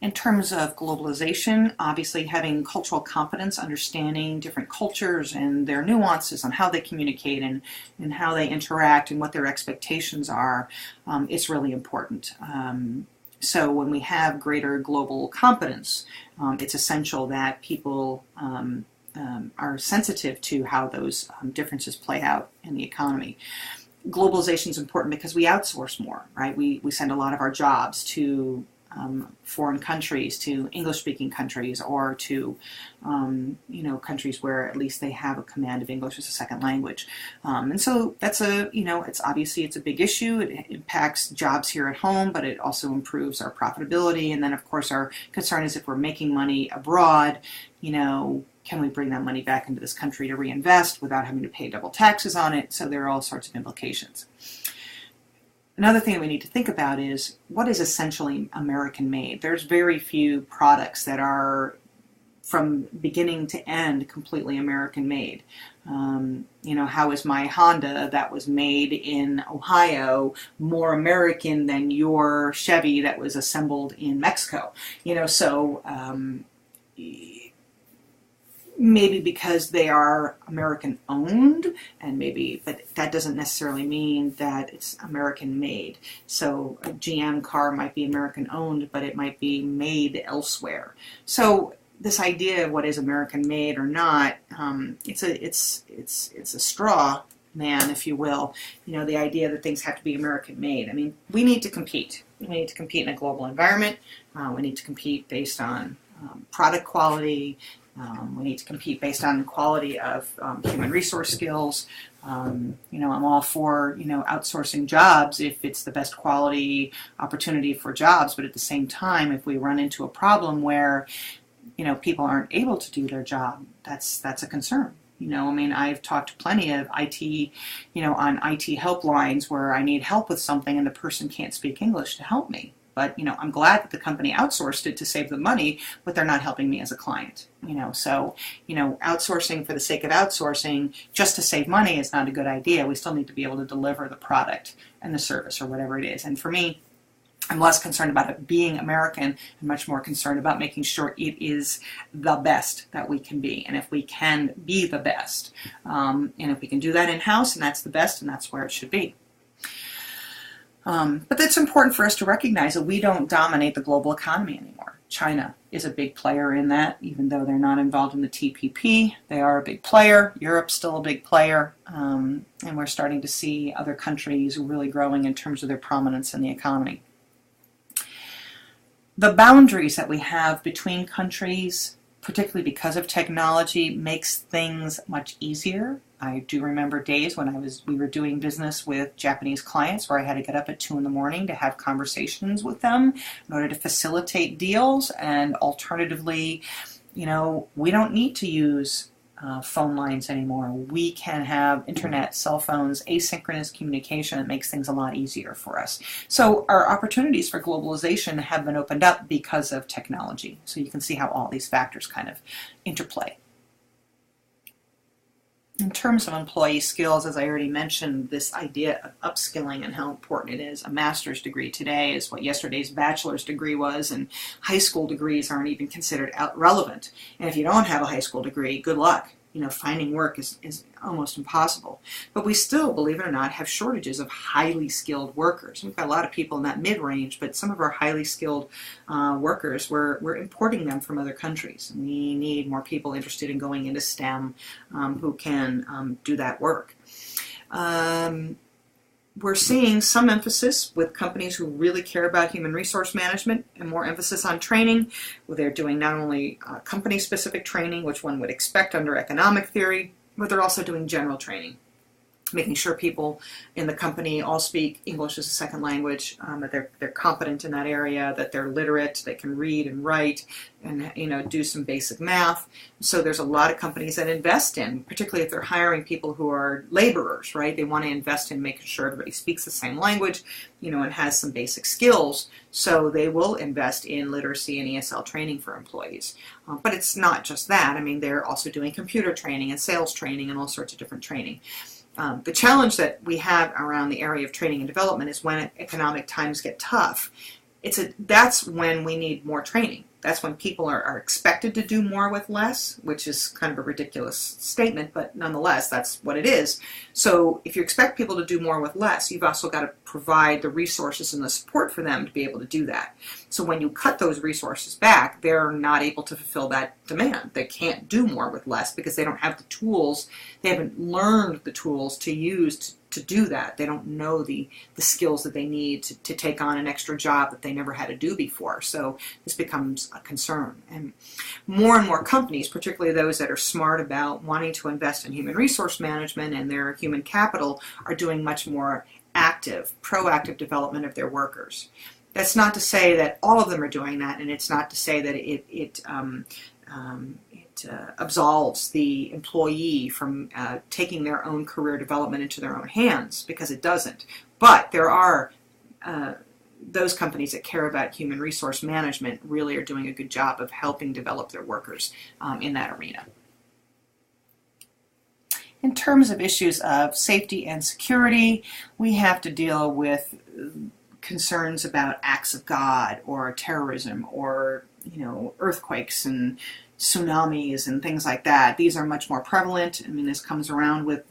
In terms of globalization, obviously having cultural competence, understanding different cultures and their nuances on how they communicate and how they interact and what their expectations are, is really important. So when we have greater global competence, it's essential that people are sensitive to how those differences play out in the economy. Globalization is important because we outsource more, right? We send a lot of our jobs to foreign countries, to English-speaking countries, or to countries where at least they have a command of English as a second language. And so that's it's obviously it's a big issue. It impacts jobs here at home, but it also improves our profitability. And then, of course, our concern is if we're making money abroad, can we bring that money back into this country to reinvest without having to pay double taxes on it? So there are all sorts of implications. Another thing that we need to think about is what is essentially American made. There's very few products that are from beginning to end completely American made. How is my Honda that was made in Ohio more American than your Chevy that was assembled in Mexico? Maybe because they are American owned, but that doesn't necessarily mean that it's American made. So a GM car might be American owned, but it might be made elsewhere. So this idea of what is American made or not, it's a straw man, if you will. The idea that things have to be American made. We need to compete. We need to compete in a global environment. We need to compete based on product quality. We need to compete based on quality of human resource skills. I'm all for, outsourcing jobs if it's the best quality opportunity for jobs. But at the same time, if we run into a problem where, people aren't able to do their job, that's a concern. I've talked to plenty of IT, on IT helplines where I need help with something and the person can't speak English to help me. But, I'm glad that the company outsourced it to save the money, but they're not helping me as a client. So outsourcing for the sake of outsourcing just to save money is not a good idea. We still need to be able to deliver the product and the service or whatever it is. And for me, I'm less concerned about it being American and much more concerned about making sure it is the best that we can be. And if we can be the best, and if we can do that in-house, and that's the best, and that's where it should be. But it's important for us to recognize that we don't dominate the global economy anymore. China is a big player in that, even though they're not involved in the TPP. They are a big player. Europe's still a big player. And we're starting to see other countries really growing in terms of their prominence in the economy. The boundaries that we have between countries, particularly because of technology, makes things much easier. I do remember days when we were doing business with Japanese clients where I had to get up at 2 a.m. to have conversations with them in order to facilitate deals. And alternatively, we don't need to use phone lines anymore. We can have internet, cell phones, asynchronous communication that makes things a lot easier for us. So our opportunities for globalization have been opened up because of technology. So you can see how all these factors kind of interplay. In terms of employee skills, as I already mentioned, this idea of upskilling and how important it is. A master's degree today is what yesterday's bachelor's degree was, and high school degrees aren't even considered relevant. And if you don't have a high school degree, good luck. Finding work is almost impossible. But we still, believe it or not, have shortages of highly skilled workers. We've got a lot of people in that mid-range, but some of our highly skilled workers, we're importing them from other countries. We need more people interested in going into STEM who can do that work. We're seeing some emphasis with companies who really care about human resource management and more emphasis on training. They're doing not only company-specific training, which one would expect under economic theory, but they're also doing general training, making sure people in the company all speak English as a second language, that they're competent in that area, that they're literate, they can read and write, and do some basic math. So there's a lot of companies that invest in, particularly if they're hiring people who are laborers, right? They want to invest in making sure everybody speaks the same language, and has some basic skills. So they will invest in literacy and ESL training for employees. But it's not just that. They're also doing computer training and sales training and all sorts of different training. The challenge that we have around the area of training and development is when economic times get tough. That's when we need more training. That's when people are expected to do more with less, which is kind of a ridiculous statement, but nonetheless, that's what it is. So if you expect people to do more with less, you've also got to provide the resources and the support for them to be able to do that. So when you cut those resources back, they're not able to fulfill that demand. They can't do more with less because they don't have the tools. They haven't learned the tools to use to do that. They don't know the skills that they need to take on an extra job that they never had to do before. So this becomes a concern. And more companies, particularly those that are smart about wanting to invest in human resource management and their human capital, are doing much more active, proactive development of their workers. That's not to say that all of them are doing that, and it's not to say that it absolves the employee from taking their own career development into their own hands, because it doesn't. But there are those companies that care about human resource management really are doing a good job of helping develop their workers in that arena. In terms of issues of safety and security, we have to deal with concerns about acts of God or terrorism or earthquakes and tsunamis and things like that. These are much more prevalent. I mean, this comes around with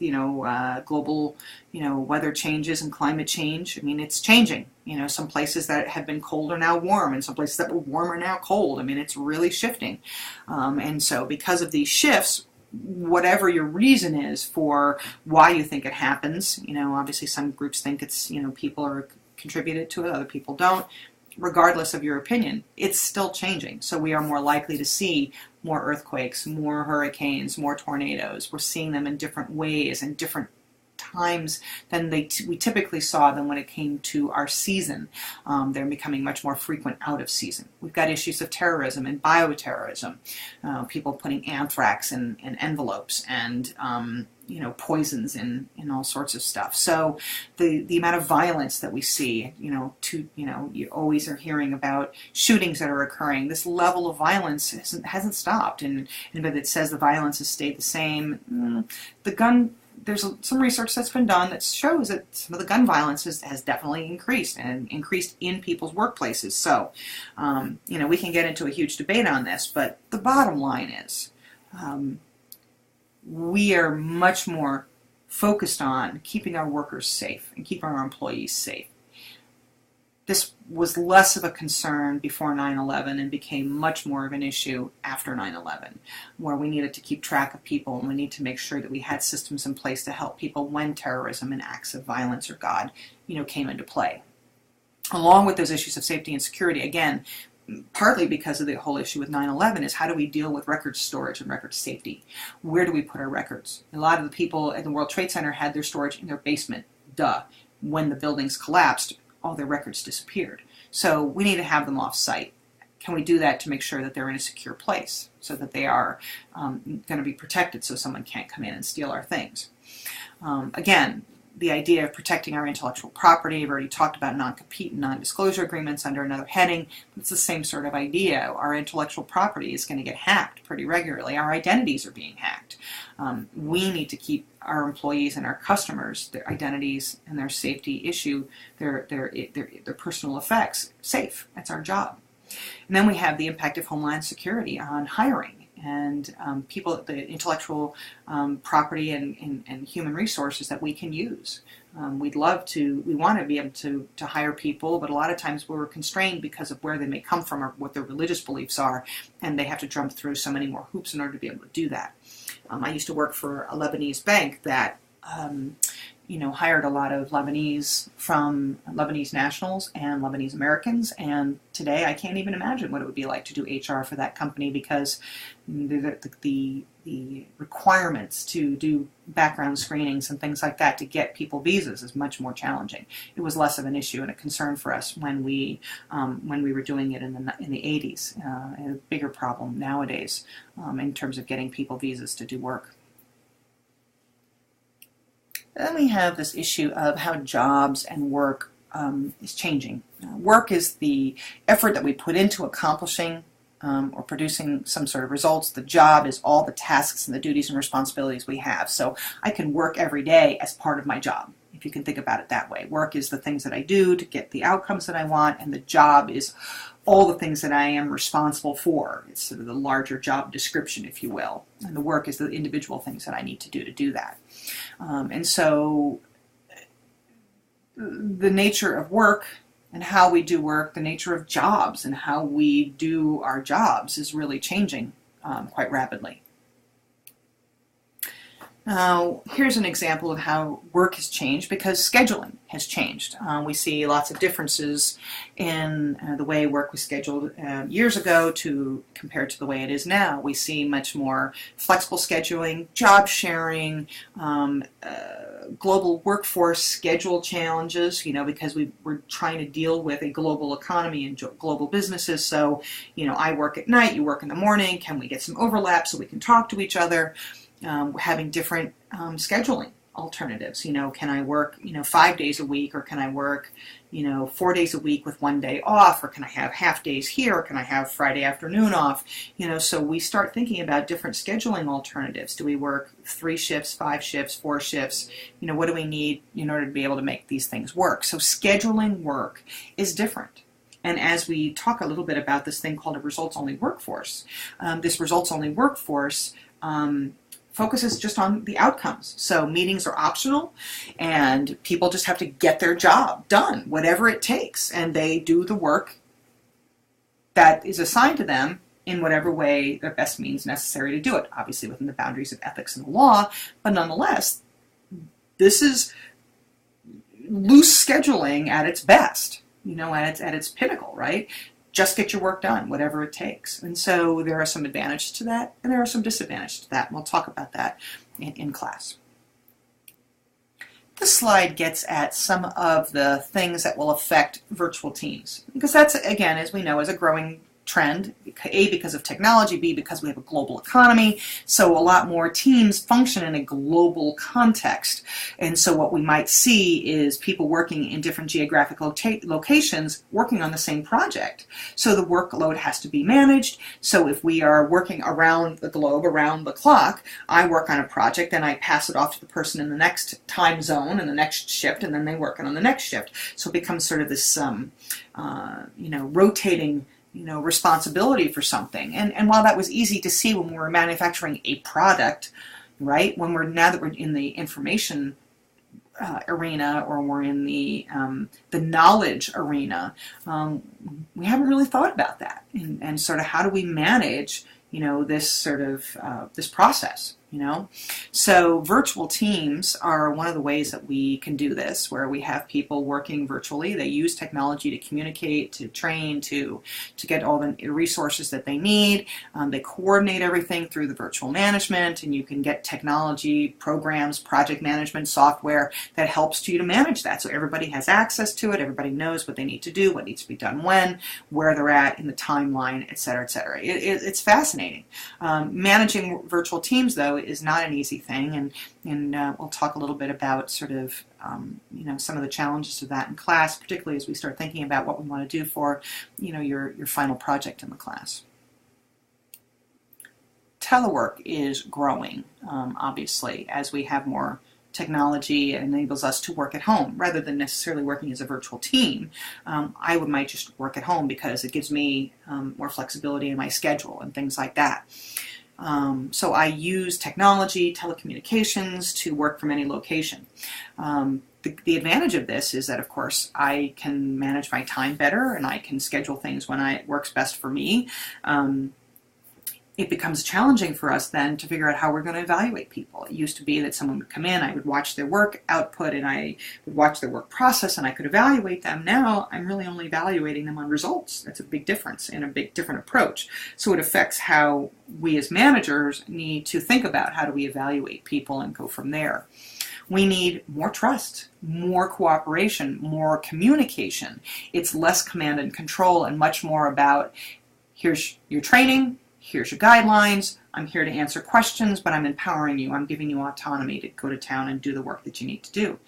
global weather changes and climate change. I mean, it's changing. Some places that have been cold are now warm, and some places that were warm are now cold. I mean, it's really shifting. And so because of these shifts, whatever your reason is for why you think it happens, obviously some groups think it's, people are contributed to it, other people don't. Regardless of your opinion, it's still changing. So we are more likely to see more earthquakes, more hurricanes, more tornadoes. We're seeing them in different ways and different times than we typically saw them when it came to our season. They're becoming much more frequent out of season. We've got issues of terrorism and bioterrorism, people putting anthrax in envelopes and poisons in all sorts of stuff. So the amount of violence that we see, you always are hearing about shootings that are occurring. This level of violence hasn't stopped, and anybody that says the violence has stayed the same, there's some research that's been done that shows that some of the gun violence has definitely increased, and increased in people's workplaces. So, we can get into a huge debate on this, but the bottom line is we are much more focused on keeping our workers safe and keeping our employees safe. This was less of a concern before 9/11 and became much more of an issue after 9/11, where we needed to keep track of people, and we need to make sure that we had systems in place to help people when terrorism and acts of violence or God, came into play. Along with those issues of safety and security, again, partly because of the whole issue with 9/11, is how do we deal with record storage and record safety? Where do we put our records? A lot of the people at the World Trade Center had their storage in their basement. Duh. When the buildings collapsed, all their records disappeared. So we need to have them off-site. Can we do that to make sure that they're in a secure place so that they are going to be protected so someone can't come in and steal our things? Again, the idea of protecting our intellectual property, I've already talked about non-compete and non-disclosure agreements under another heading. It's the same sort of idea. Our intellectual property is going to get hacked pretty regularly. Our identities are being hacked. We need to keep our employees and our customers, their identities and their safety their personal effects safe. That's our job. And then we have the impact of Homeland Security on hiring and people, the intellectual property and human resources that we can use. We want to be able to hire people, but a lot of times we're constrained because of where they may come from or what their religious beliefs are, and they have to jump through so many more hoops in order to be able to do that. I used to work for a Lebanese bank that hired a lot of Lebanese nationals and Lebanese Americans, and today I can't even imagine what it would be like to do HR for that company, because the requirements to do background screenings and things like that to get people visas is much more challenging. It was less of an issue and a concern for us when we were doing it in the 80s. A bigger problem nowadays in terms of getting people visas to do work. Then we have this issue of how jobs and work is changing. Work is the effort that we put into accomplishing or producing some sort of results. The job is all the tasks and the duties and responsibilities we have. So I can work every day as part of my job, if you can think about it that way. Work is the things that I do to get the outcomes that I want, and the job is all the things that I am responsible for. It's sort of the larger job description, if you will. And the work is the individual things that I need to do that. And so the nature of work and how we do work, the nature of jobs and how we do our jobs is really changing quite rapidly. Here's an example of how work has changed because scheduling has changed. We see lots of differences in the way work was scheduled years ago compared to the way it is now. We see much more flexible scheduling, job sharing, global workforce schedule challenges, because we're trying to deal with a global economy and global businesses. So, I work at night, you work in the morning. Can we get some overlap so we can talk to each other? We're having different scheduling alternatives. Can I work, 5 days a week, or can I work, 4 days a week with 1 day off, or can I have half days here, or can I have Friday afternoon off? So we start thinking about different scheduling alternatives. Do we work 3 shifts, 5 shifts, 4 shifts? What do we need in order to be able to make these things work? So scheduling work is different. And as we talk a little bit about this thing called a results-only workforce, this results-only workforce focuses just on the outcomes. So meetings are optional, and people just have to get their job done, whatever it takes, and they do the work that is assigned to them in whatever way that best means necessary to do it, obviously within the boundaries of ethics and the law, but nonetheless, this is loose scheduling at its best, at its pinnacle, right? Just get your work done, whatever it takes. And so there are some advantages to that, and there are some disadvantages to that, and we'll talk about that in class. This slide gets at some of the things that will affect virtual teams, because that's, again, as we know, is a growing trend, A, because of technology, B, because we have a global economy, so a lot more teams function in a global context. And so what we might see is people working in different geographic locations working on the same project. So the workload has to be managed. So if we are working around the globe, around the clock, I work on a project and I pass it off to the person in the next time zone and the next shift, and then they work on the next shift. So it becomes sort of this, rotating responsibility for something. And while that was easy to see when we were manufacturing a product, right, now that we're in the information arena, or we're in the knowledge arena, we haven't really thought about that. And sort of how do we manage, this sort of, this process? So virtual teams are one of the ways that we can do this, where we have people working virtually. They use technology to communicate, to train, to get all the resources that they need. They coordinate everything through the virtual management, and you can get technology, programs, project management software that helps you to manage that. So everybody has access to it. Everybody knows what they need to do, what needs to be done when, where they're at in the timeline, et cetera, et cetera. It's fascinating. Managing virtual teams, though, is not an easy thing, and we'll talk a little bit about sort of some of the challenges of that in class, particularly as we start thinking about what we want to do for your final project in the class. Telework is growing, obviously, as we have more technology. It enables us to work at home rather than necessarily working as a virtual team. I might just work at home because it gives me more flexibility in my schedule and things like that. So I use technology, telecommunications, to work from any location. The advantage of this is that, of course, I can manage my time better, and I can schedule things when it works best for me. It becomes challenging for us then to figure out how we're going to evaluate people. It used to be that someone would come in, I would watch their work output, and I would watch their work process, and I could evaluate them. Now I'm really only evaluating them on results. That's a big difference and a big different approach. So it affects how we as managers need to think about how do we evaluate people and go from there. We need more trust, more cooperation, more communication. It's less command and control and much more about, here's your training, here's your guidelines, I'm here to answer questions, but I'm empowering you. I'm giving you autonomy to go to town and do the work that you need to do.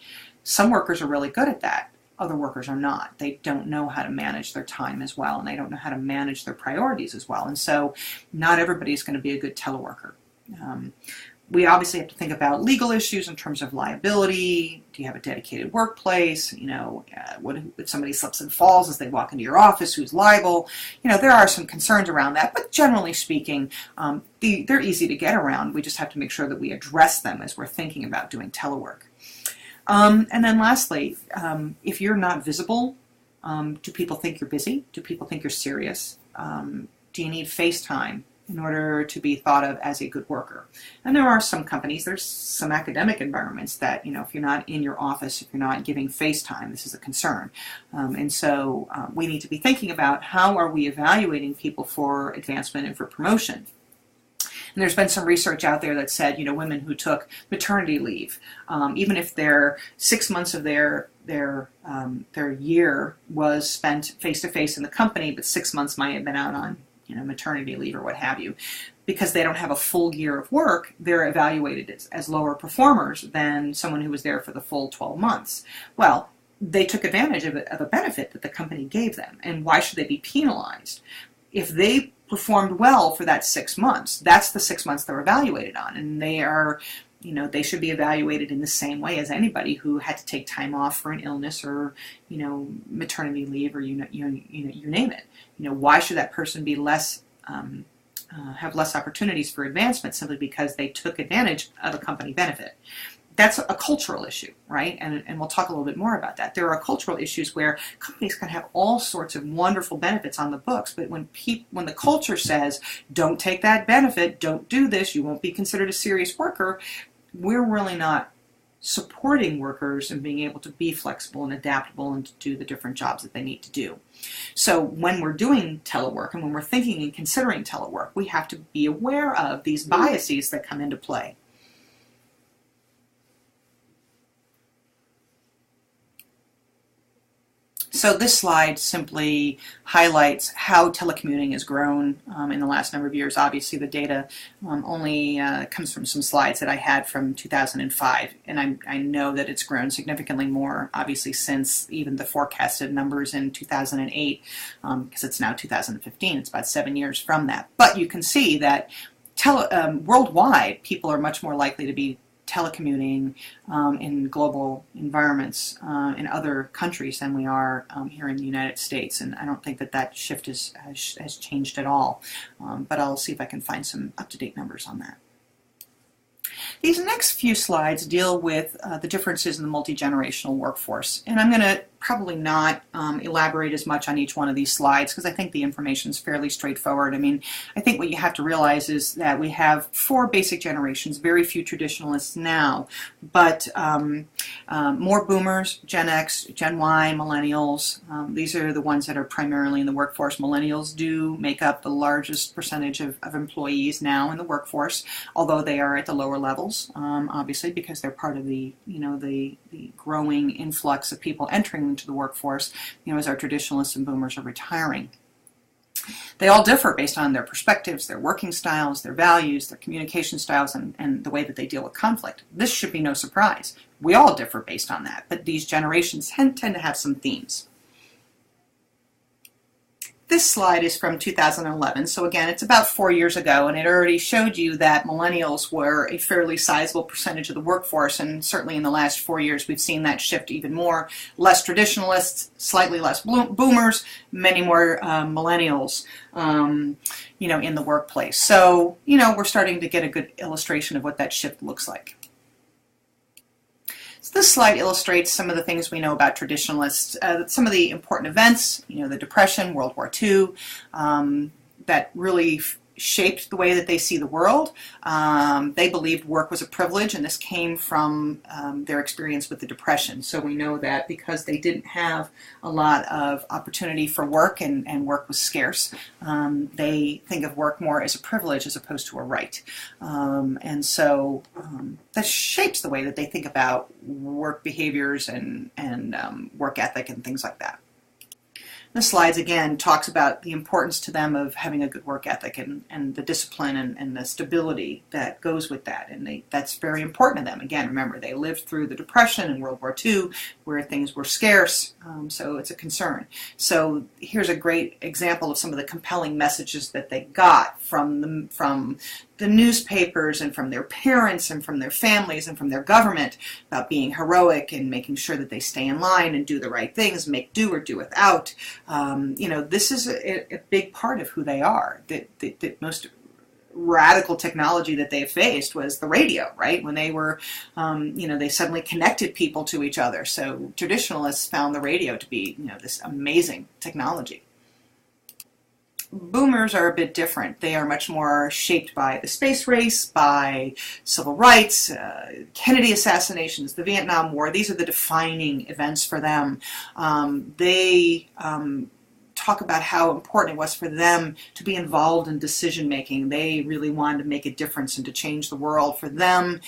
Some workers are really good at that. Other workers are not. They don't know how to manage their time as well, and they don't know how to manage their priorities as well. And so not everybody is going to be a good teleworker. We obviously have to think about legal issues in terms of liability. Do you have a dedicated workplace? What if somebody slips and falls as they walk into your office? Who's liable? There are some concerns around that, but generally speaking, they're easy to get around. We just have to make sure that we address them as we're thinking about doing telework. And then lastly, if you're not visible, do people think you're busy? Do people think you're serious? Do you need FaceTime? in order to be thought of as a good worker. And there are some companies, there's some academic environments that, if you're not in your office, if you're not giving face time, this is a concern. And so we need to be thinking about how are we evaluating people for advancement and for promotion. And there's been some research out there that said, women who took maternity leave, even if their 6 months of their year was spent face-to-face in the company, but 6 months might have been out on maternity leave or what have you, because they don't have a full year of work, they're evaluated as lower performers than someone who was there for the full 12 months. Well, they took advantage of a benefit that the company gave them, and why should they be penalized? If they performed well for that 6 months, that's the 6 months they're evaluated on, and they are, they should be evaluated in the same way as anybody who had to take time off for an illness or, maternity leave or you name it. Why should that person be less, have less opportunities for advancement simply because they took advantage of a company benefit? That's a cultural issue, right? And we'll talk a little bit more about that. There are cultural issues where companies can have all sorts of wonderful benefits on the books, but when the culture says, don't take that benefit, don't do this, you won't be considered a serious worker, we're really not supporting workers and being able to be flexible and adaptable and to do the different jobs that they need to do. So when we're doing telework and when we're thinking and considering telework, we have to be aware of these biases that come into play. So this slide simply highlights how telecommuting has grown in the last number of years. Obviously, the data only comes from some slides that I had from 2005, and I know that it's grown significantly more, obviously, since even the forecasted numbers in 2008, because it's now 2015. It's about 7 years from that. But you can see that worldwide, people are much more likely to be telecommuting in global environments in other countries than we are here in the United States, and I don't think that shift has changed at all, but I'll see if I can find some up-to-date numbers on that. These next few slides deal with the differences in the multi-generational workforce, and I'm going to probably not elaborate as much on each one of these slides because I think the information is fairly straightforward. I mean, I think what you have to realize is that we have 4 basic generations, very few traditionalists now, but more boomers, Gen X, Gen Y, millennials. These are the ones that are primarily in the workforce. Millennials do make up the largest percentage of employees now in the workforce, although they are at the lower levels, obviously, because they're part of the growing influx of people entering into the workforce, as our traditionalists and boomers are retiring. They all differ based on their perspectives, their working styles, their values, their communication styles, and the way that they deal with conflict. This should be no surprise. We all differ based on that, but these generations tend to have some themes. This slide is from 2011, so again, it's about 4 years ago, and it already showed you that millennials were a fairly sizable percentage of the workforce, and certainly in the last 4 years we've seen that shift even more. Less traditionalists, slightly less boomers, many more millennials, in the workplace. So, we're starting to get a good illustration of what that shift looks like. So this slide illustrates some of the things we know about traditionalists, some of the important events, the Depression, World War II, that really shaped the way that they see the world. They believed work was a privilege, and this came from their experience with the Depression. So we know that because they didn't have a lot of opportunity for work and work was scarce, they think of work more as a privilege as opposed to a right. And so that shapes the way that they think about work behaviors and work ethic and things like that. The slides again talks about the importance to them of having a good work ethic and the discipline and the stability that goes with that, and that's very important to them. Again, remember, they lived through the Depression and World War II where things were scarce, so it's a concern. So here's a great example of some of the compelling messages that they got from the newspapers and from their parents and from their families and from their government about being heroic and making sure that they stay in line and do the right things, make do or do without. This is a big part of who they are. The most radical technology that they faced was the radio, right? When they were, they suddenly connected people to each other. So traditionalists found the radio to be, this amazing technology. Boomers are a bit different. They are much more shaped by the space race, by civil rights, Kennedy assassinations, the Vietnam War. These are the defining events for them. They talk about how important it was for them to be involved in decision making. They really wanted to make a difference and to change the world. For them,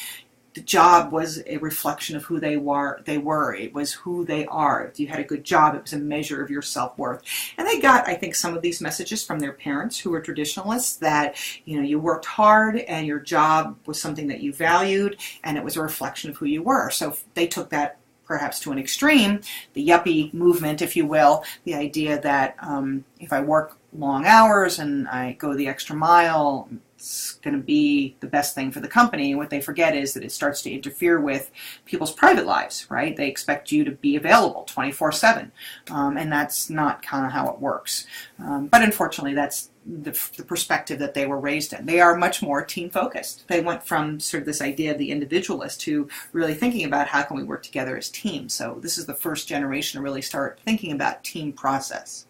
the job was a reflection of who they were. It was who they are. If you had a good job, it was a measure of your self-worth. And they got, I think, some of these messages from their parents who were traditionalists, that, you worked hard and your job was something that you valued and it was a reflection of who you were. So they took that perhaps to an extreme, the yuppie movement, if you will, the idea that if I work long hours and I go the extra mile, it's going to be the best thing for the company. What they forget is that it starts to interfere with people's private lives, right? They expect you to be available 24/7, and that's not kind of how it works. But unfortunately, that's the perspective that they were raised in. They are much more team-focused. They went from sort of this idea of the individualist to really thinking about how can we work together as teams. So this is the first generation to really start thinking about team process.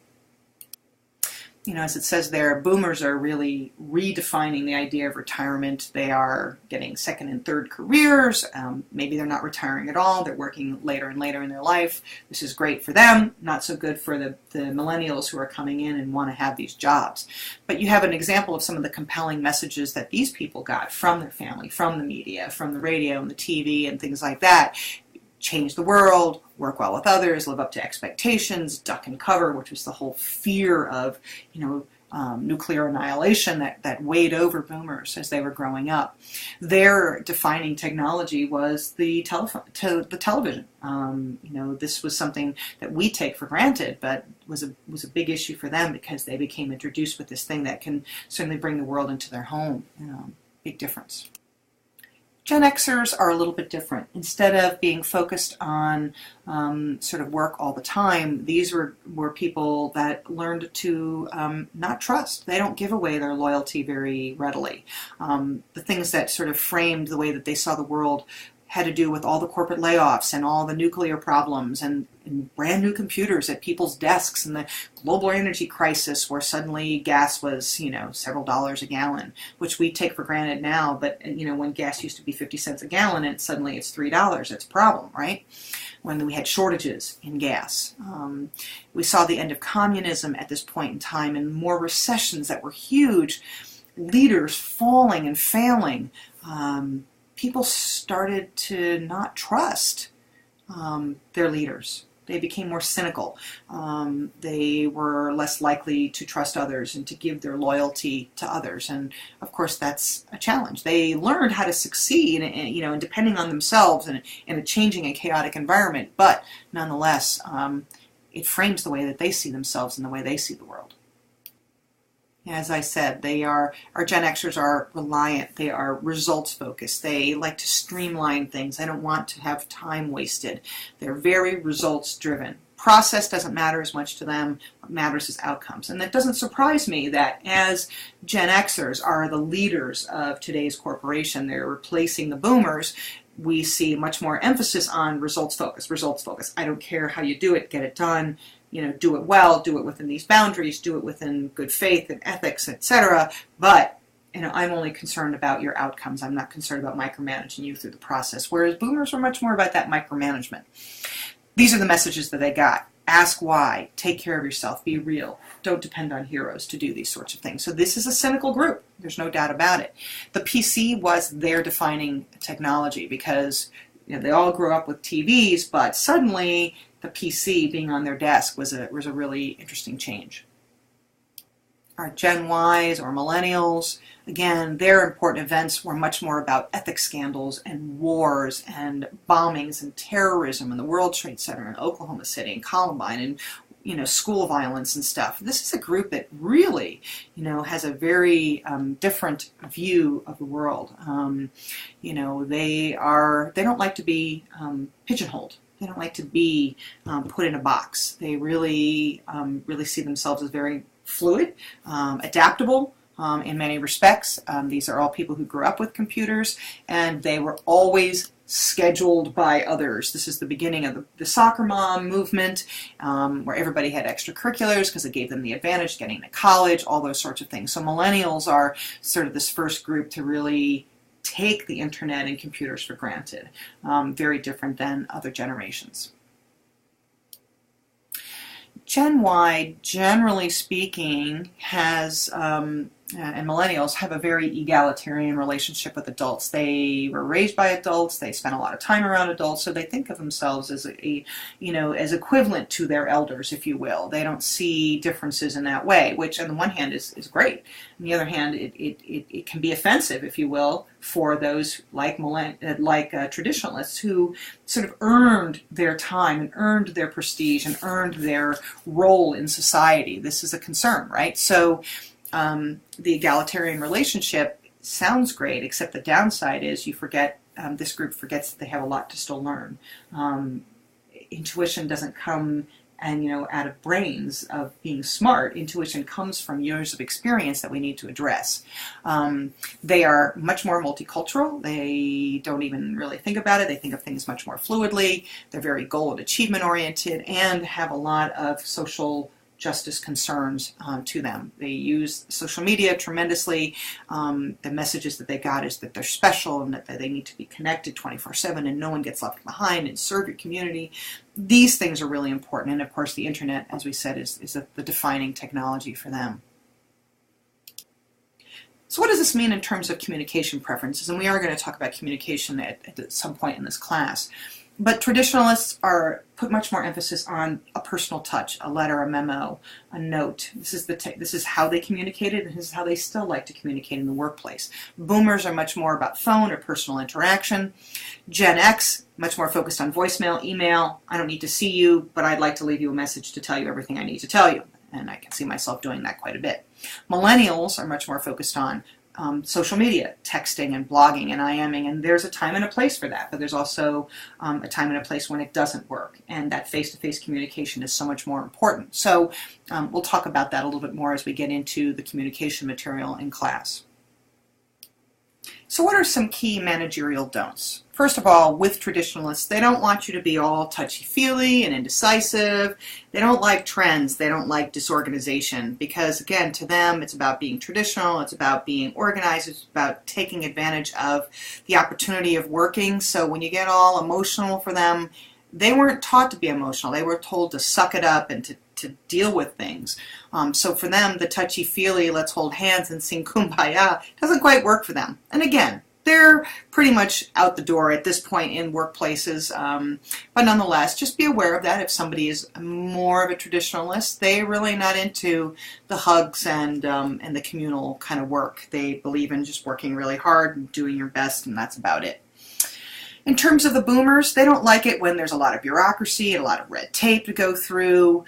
As it says there, boomers are really redefining the idea of retirement. They are getting second and third careers. Maybe they're not retiring at all. They're working later and later in their life. This is great for them, not so good for the millennials who are coming in and want to have these jobs. But you have an example of some of the compelling messages that these people got from their family, from the media, from the radio and the TV and things like that. Change the world, work well with others, live up to expectations, duck and cover, which was the whole fear of, nuclear annihilation that weighed over boomers as they were growing up. Their defining technology was the television. This was something that we take for granted, but was a big issue for them because they became introduced with this thing that can certainly bring the world into their home. Big difference. Gen Xers are a little bit different. Instead of being focused on sort of work all the time, these were people that learned to not trust. They don't give away their loyalty very readily. The things that sort of framed the way that they saw the world had to do with all the corporate layoffs and all the nuclear problems and brand new computers at people's desks and the global energy crisis where suddenly gas was, several dollars a gallon, which we take for granted now. But, when gas used to be 50 cents a gallon and suddenly it's $3, it's a problem, right? When we had shortages in gas. We saw the end of communism at this point in time and more recessions that were huge, leaders falling and failing. People started to not trust their leaders. They became more cynical. They were less likely to trust others and to give their loyalty to others. And of course, that's a challenge. They learned how to succeed, in depending on themselves in a changing and chaotic environment. But nonetheless, it frames the way that they see themselves and the way they see the world. As I said, our Gen Xers are reliant. They are results focused. They like to streamline things. They don't want to have time wasted. They're very results driven. Process doesn't matter as much to them. What matters is outcomes. And that doesn't surprise me that as Gen Xers are the leaders of today's corporation, they're replacing the boomers. We see much more emphasis on results focus. I don't care how you do it, get it done. Do it well, do it within these boundaries, do it within good faith and ethics, etc. But, I'm only concerned about your outcomes. I'm not concerned about micromanaging you through the process. Whereas boomers were much more about that micromanagement. These are the messages that they got. Ask why. Take care of yourself. Be real. Don't depend on heroes to do these sorts of things. So this is a cynical group. There's no doubt about it. The PC was their defining technology because they all grew up with TVs, but suddenly the PC being on their desk was a really interesting change. Our Gen Ys or millennials, again, their important events were much more about ethics scandals and wars and bombings and terrorism and the World Trade Center in Oklahoma City and Columbine and school violence and stuff. This is a group that really, has a very different view of the world. They don't like to be pigeonholed. They don't like to be put in a box. They really see themselves as very fluid, adaptable, in many respects. These are all people who grew up with computers, and they were always scheduled by others. This is the beginning of the soccer mom movement, where everybody had extracurriculars because it gave them the advantage of getting to college, all those sorts of things. So millennials are sort of this first group to really take the internet and computers for granted. Very different than other generations. Gen Y, generally speaking, has and millennials have a very egalitarian relationship with adults. They were raised by adults. They spend a lot of time around adults, so they think of themselves as as equivalent to their elders, if you will. They don't see differences in that way, which on the one hand is great. On the other hand, it can be offensive, if you will, for those like traditionalists who sort of earned their time and earned their prestige and earned their role in society. This is a concern, right? So the egalitarian relationship sounds great, except the downside is you forget, this group forgets that they have a lot to still learn. Intuition doesn't come out of brains of being smart. Intuition comes from years of experience that we need to address. They are much more multicultural. They don't even really think about it. They think of things much more fluidly. They're very goal and achievement oriented and have a lot of social justice concerns to them. They use social media tremendously. The messages that they got is that they're special and that they need to be connected 24/7 and no one gets left behind and serve your community. These things are really important. And of course the internet, as we said, is the defining technology for them. So what does this mean in terms of communication preferences? And we are going to talk about communication at some point in this class. But traditionalists put much more emphasis on a personal touch, a letter, a memo, a note. This is how they communicated, and this is how they still like to communicate in the workplace. Boomers are much more about phone or personal interaction. Gen X, much more focused on voicemail, email. I don't need to see you, but I'd like to leave you a message to tell you everything I need to tell you. And I can see myself doing that quite a bit. Millennials are much more focused on social media, texting and blogging and IMing, and there's a time and a place for that, but there's also a time and a place when it doesn't work, and that face-to-face communication is so much more important. So we'll talk about that a little bit more as we get into the communication material in class. So what are some key managerial don'ts? First of all, with traditionalists, they don't want you to be all touchy-feely and indecisive. They don't like trends. They don't like disorganization because, again, to them, it's about being traditional. It's about being organized. It's about taking advantage of the opportunity of working. So when you get all emotional for them, they weren't taught to be emotional. They were told to suck it up and to deal with things. So for them, the touchy-feely, let's hold hands and sing Kumbaya, doesn't quite work for them. And again, they're pretty much out the door at this point in workplaces, but nonetheless, just be aware of that. If somebody is more of a traditionalist, they're really not into the hugs and the communal kind of work. They believe in just working really hard and doing your best, and that's about it. In terms of the boomers, they don't like it when there's a lot of bureaucracy and a lot of red tape to go through.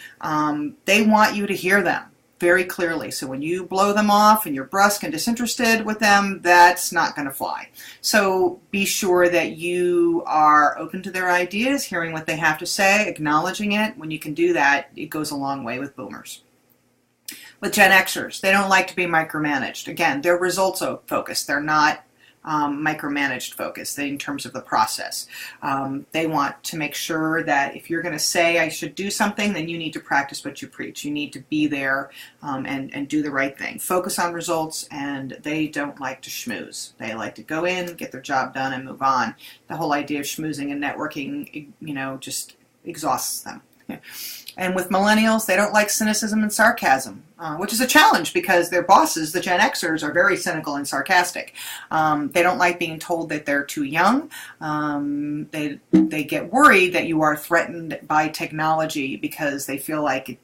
They want you to hear them very clearly. So when you blow them off and you're brusque and disinterested with them, that's not going to fly. So be sure that you are open to their ideas, hearing what they have to say, acknowledging it. When you can do that, it goes a long way with boomers. With Gen Xers, they don't like to be micromanaged. Again, they're results focused. They're not micromanaged focus in terms of the process. They want to make sure that if you're going to say I should do something, then you need to practice what you preach. You need to be there and do the right thing. Focus on results, and they don't like to schmooze. They like to go in, get their job done, and move on. The whole idea of schmoozing and networking, just exhausts them. And with millennials, they don't like cynicism and sarcasm, which is a challenge because their bosses, the Gen Xers, are very cynical and sarcastic. They don't like being told that they're too young. They get worried that you are threatened by technology because they feel like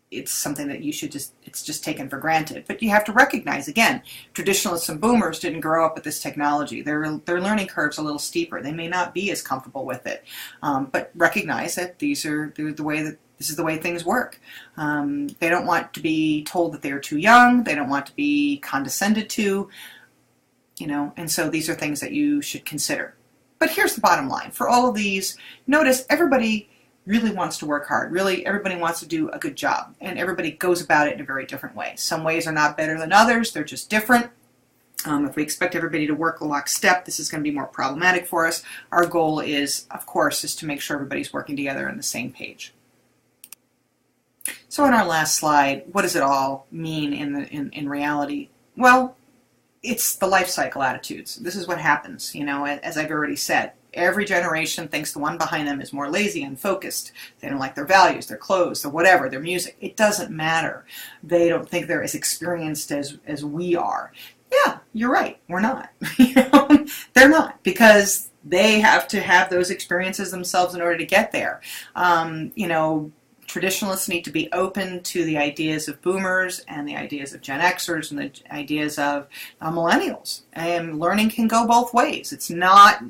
it's something that it's just taken for granted. But you have to recognize, again, traditionalists and boomers didn't grow up with this technology. Their learning curve's a little steeper. They may not be as comfortable with it, but recognize that this is the way things work. They don't want to be told that they are too young. They don't want to be condescended to, and so these are things that you should consider. But here's the bottom line. For all of these, notice everybody really wants to work hard. Really, everybody wants to do a good job, and everybody goes about it in a very different way. Some ways are not better than others. They're just different. If we expect everybody to work lockstep, this is going to be more problematic for us. Our goal is, of course, is to make sure everybody's working together on the same page. So in our last slide, what does it all mean in reality? Well, it's the life cycle attitudes. This is what happens, you know, as I've already said. Every generation thinks the one behind them is more lazy, unfocused. They don't like their values, their clothes, their whatever, their music. It doesn't matter. They don't think they're as experienced as we are. Yeah, you're right. We're not. You know? They're not, because they have to have those experiences themselves in order to get there. You know, traditionalists need to be open to the ideas of boomers and the ideas of Gen Xers and the ideas of millennials. And learning can go both ways. It's not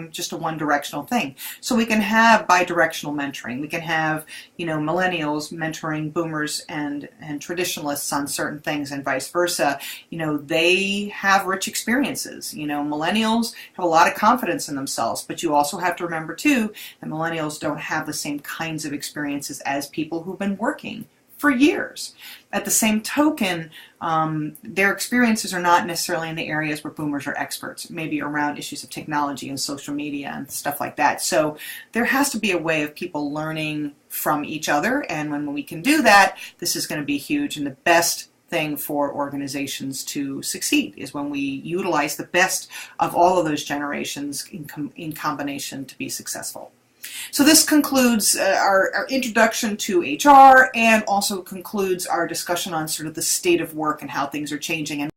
just a one-directional thing. So we can have bi-directional mentoring. We can have, you know, millennials mentoring boomers and traditionalists on certain things, and vice versa. You know, they have rich experiences. You know, millennials have a lot of confidence in themselves, but you also have to remember too that millennials don't have the same kinds of experiences as people who've been working for years. At the same token, their experiences are not necessarily in the areas where boomers are experts, maybe around issues of technology and social media and stuff like that. So there has to be a way of people learning from each other, and when we can do that, this is going to be huge. And the best thing for organizations to succeed is when we utilize the best of all of those generations in combination to be successful. So this concludes our introduction to HR, and also concludes our discussion on sort of the state of work and how things are changing. And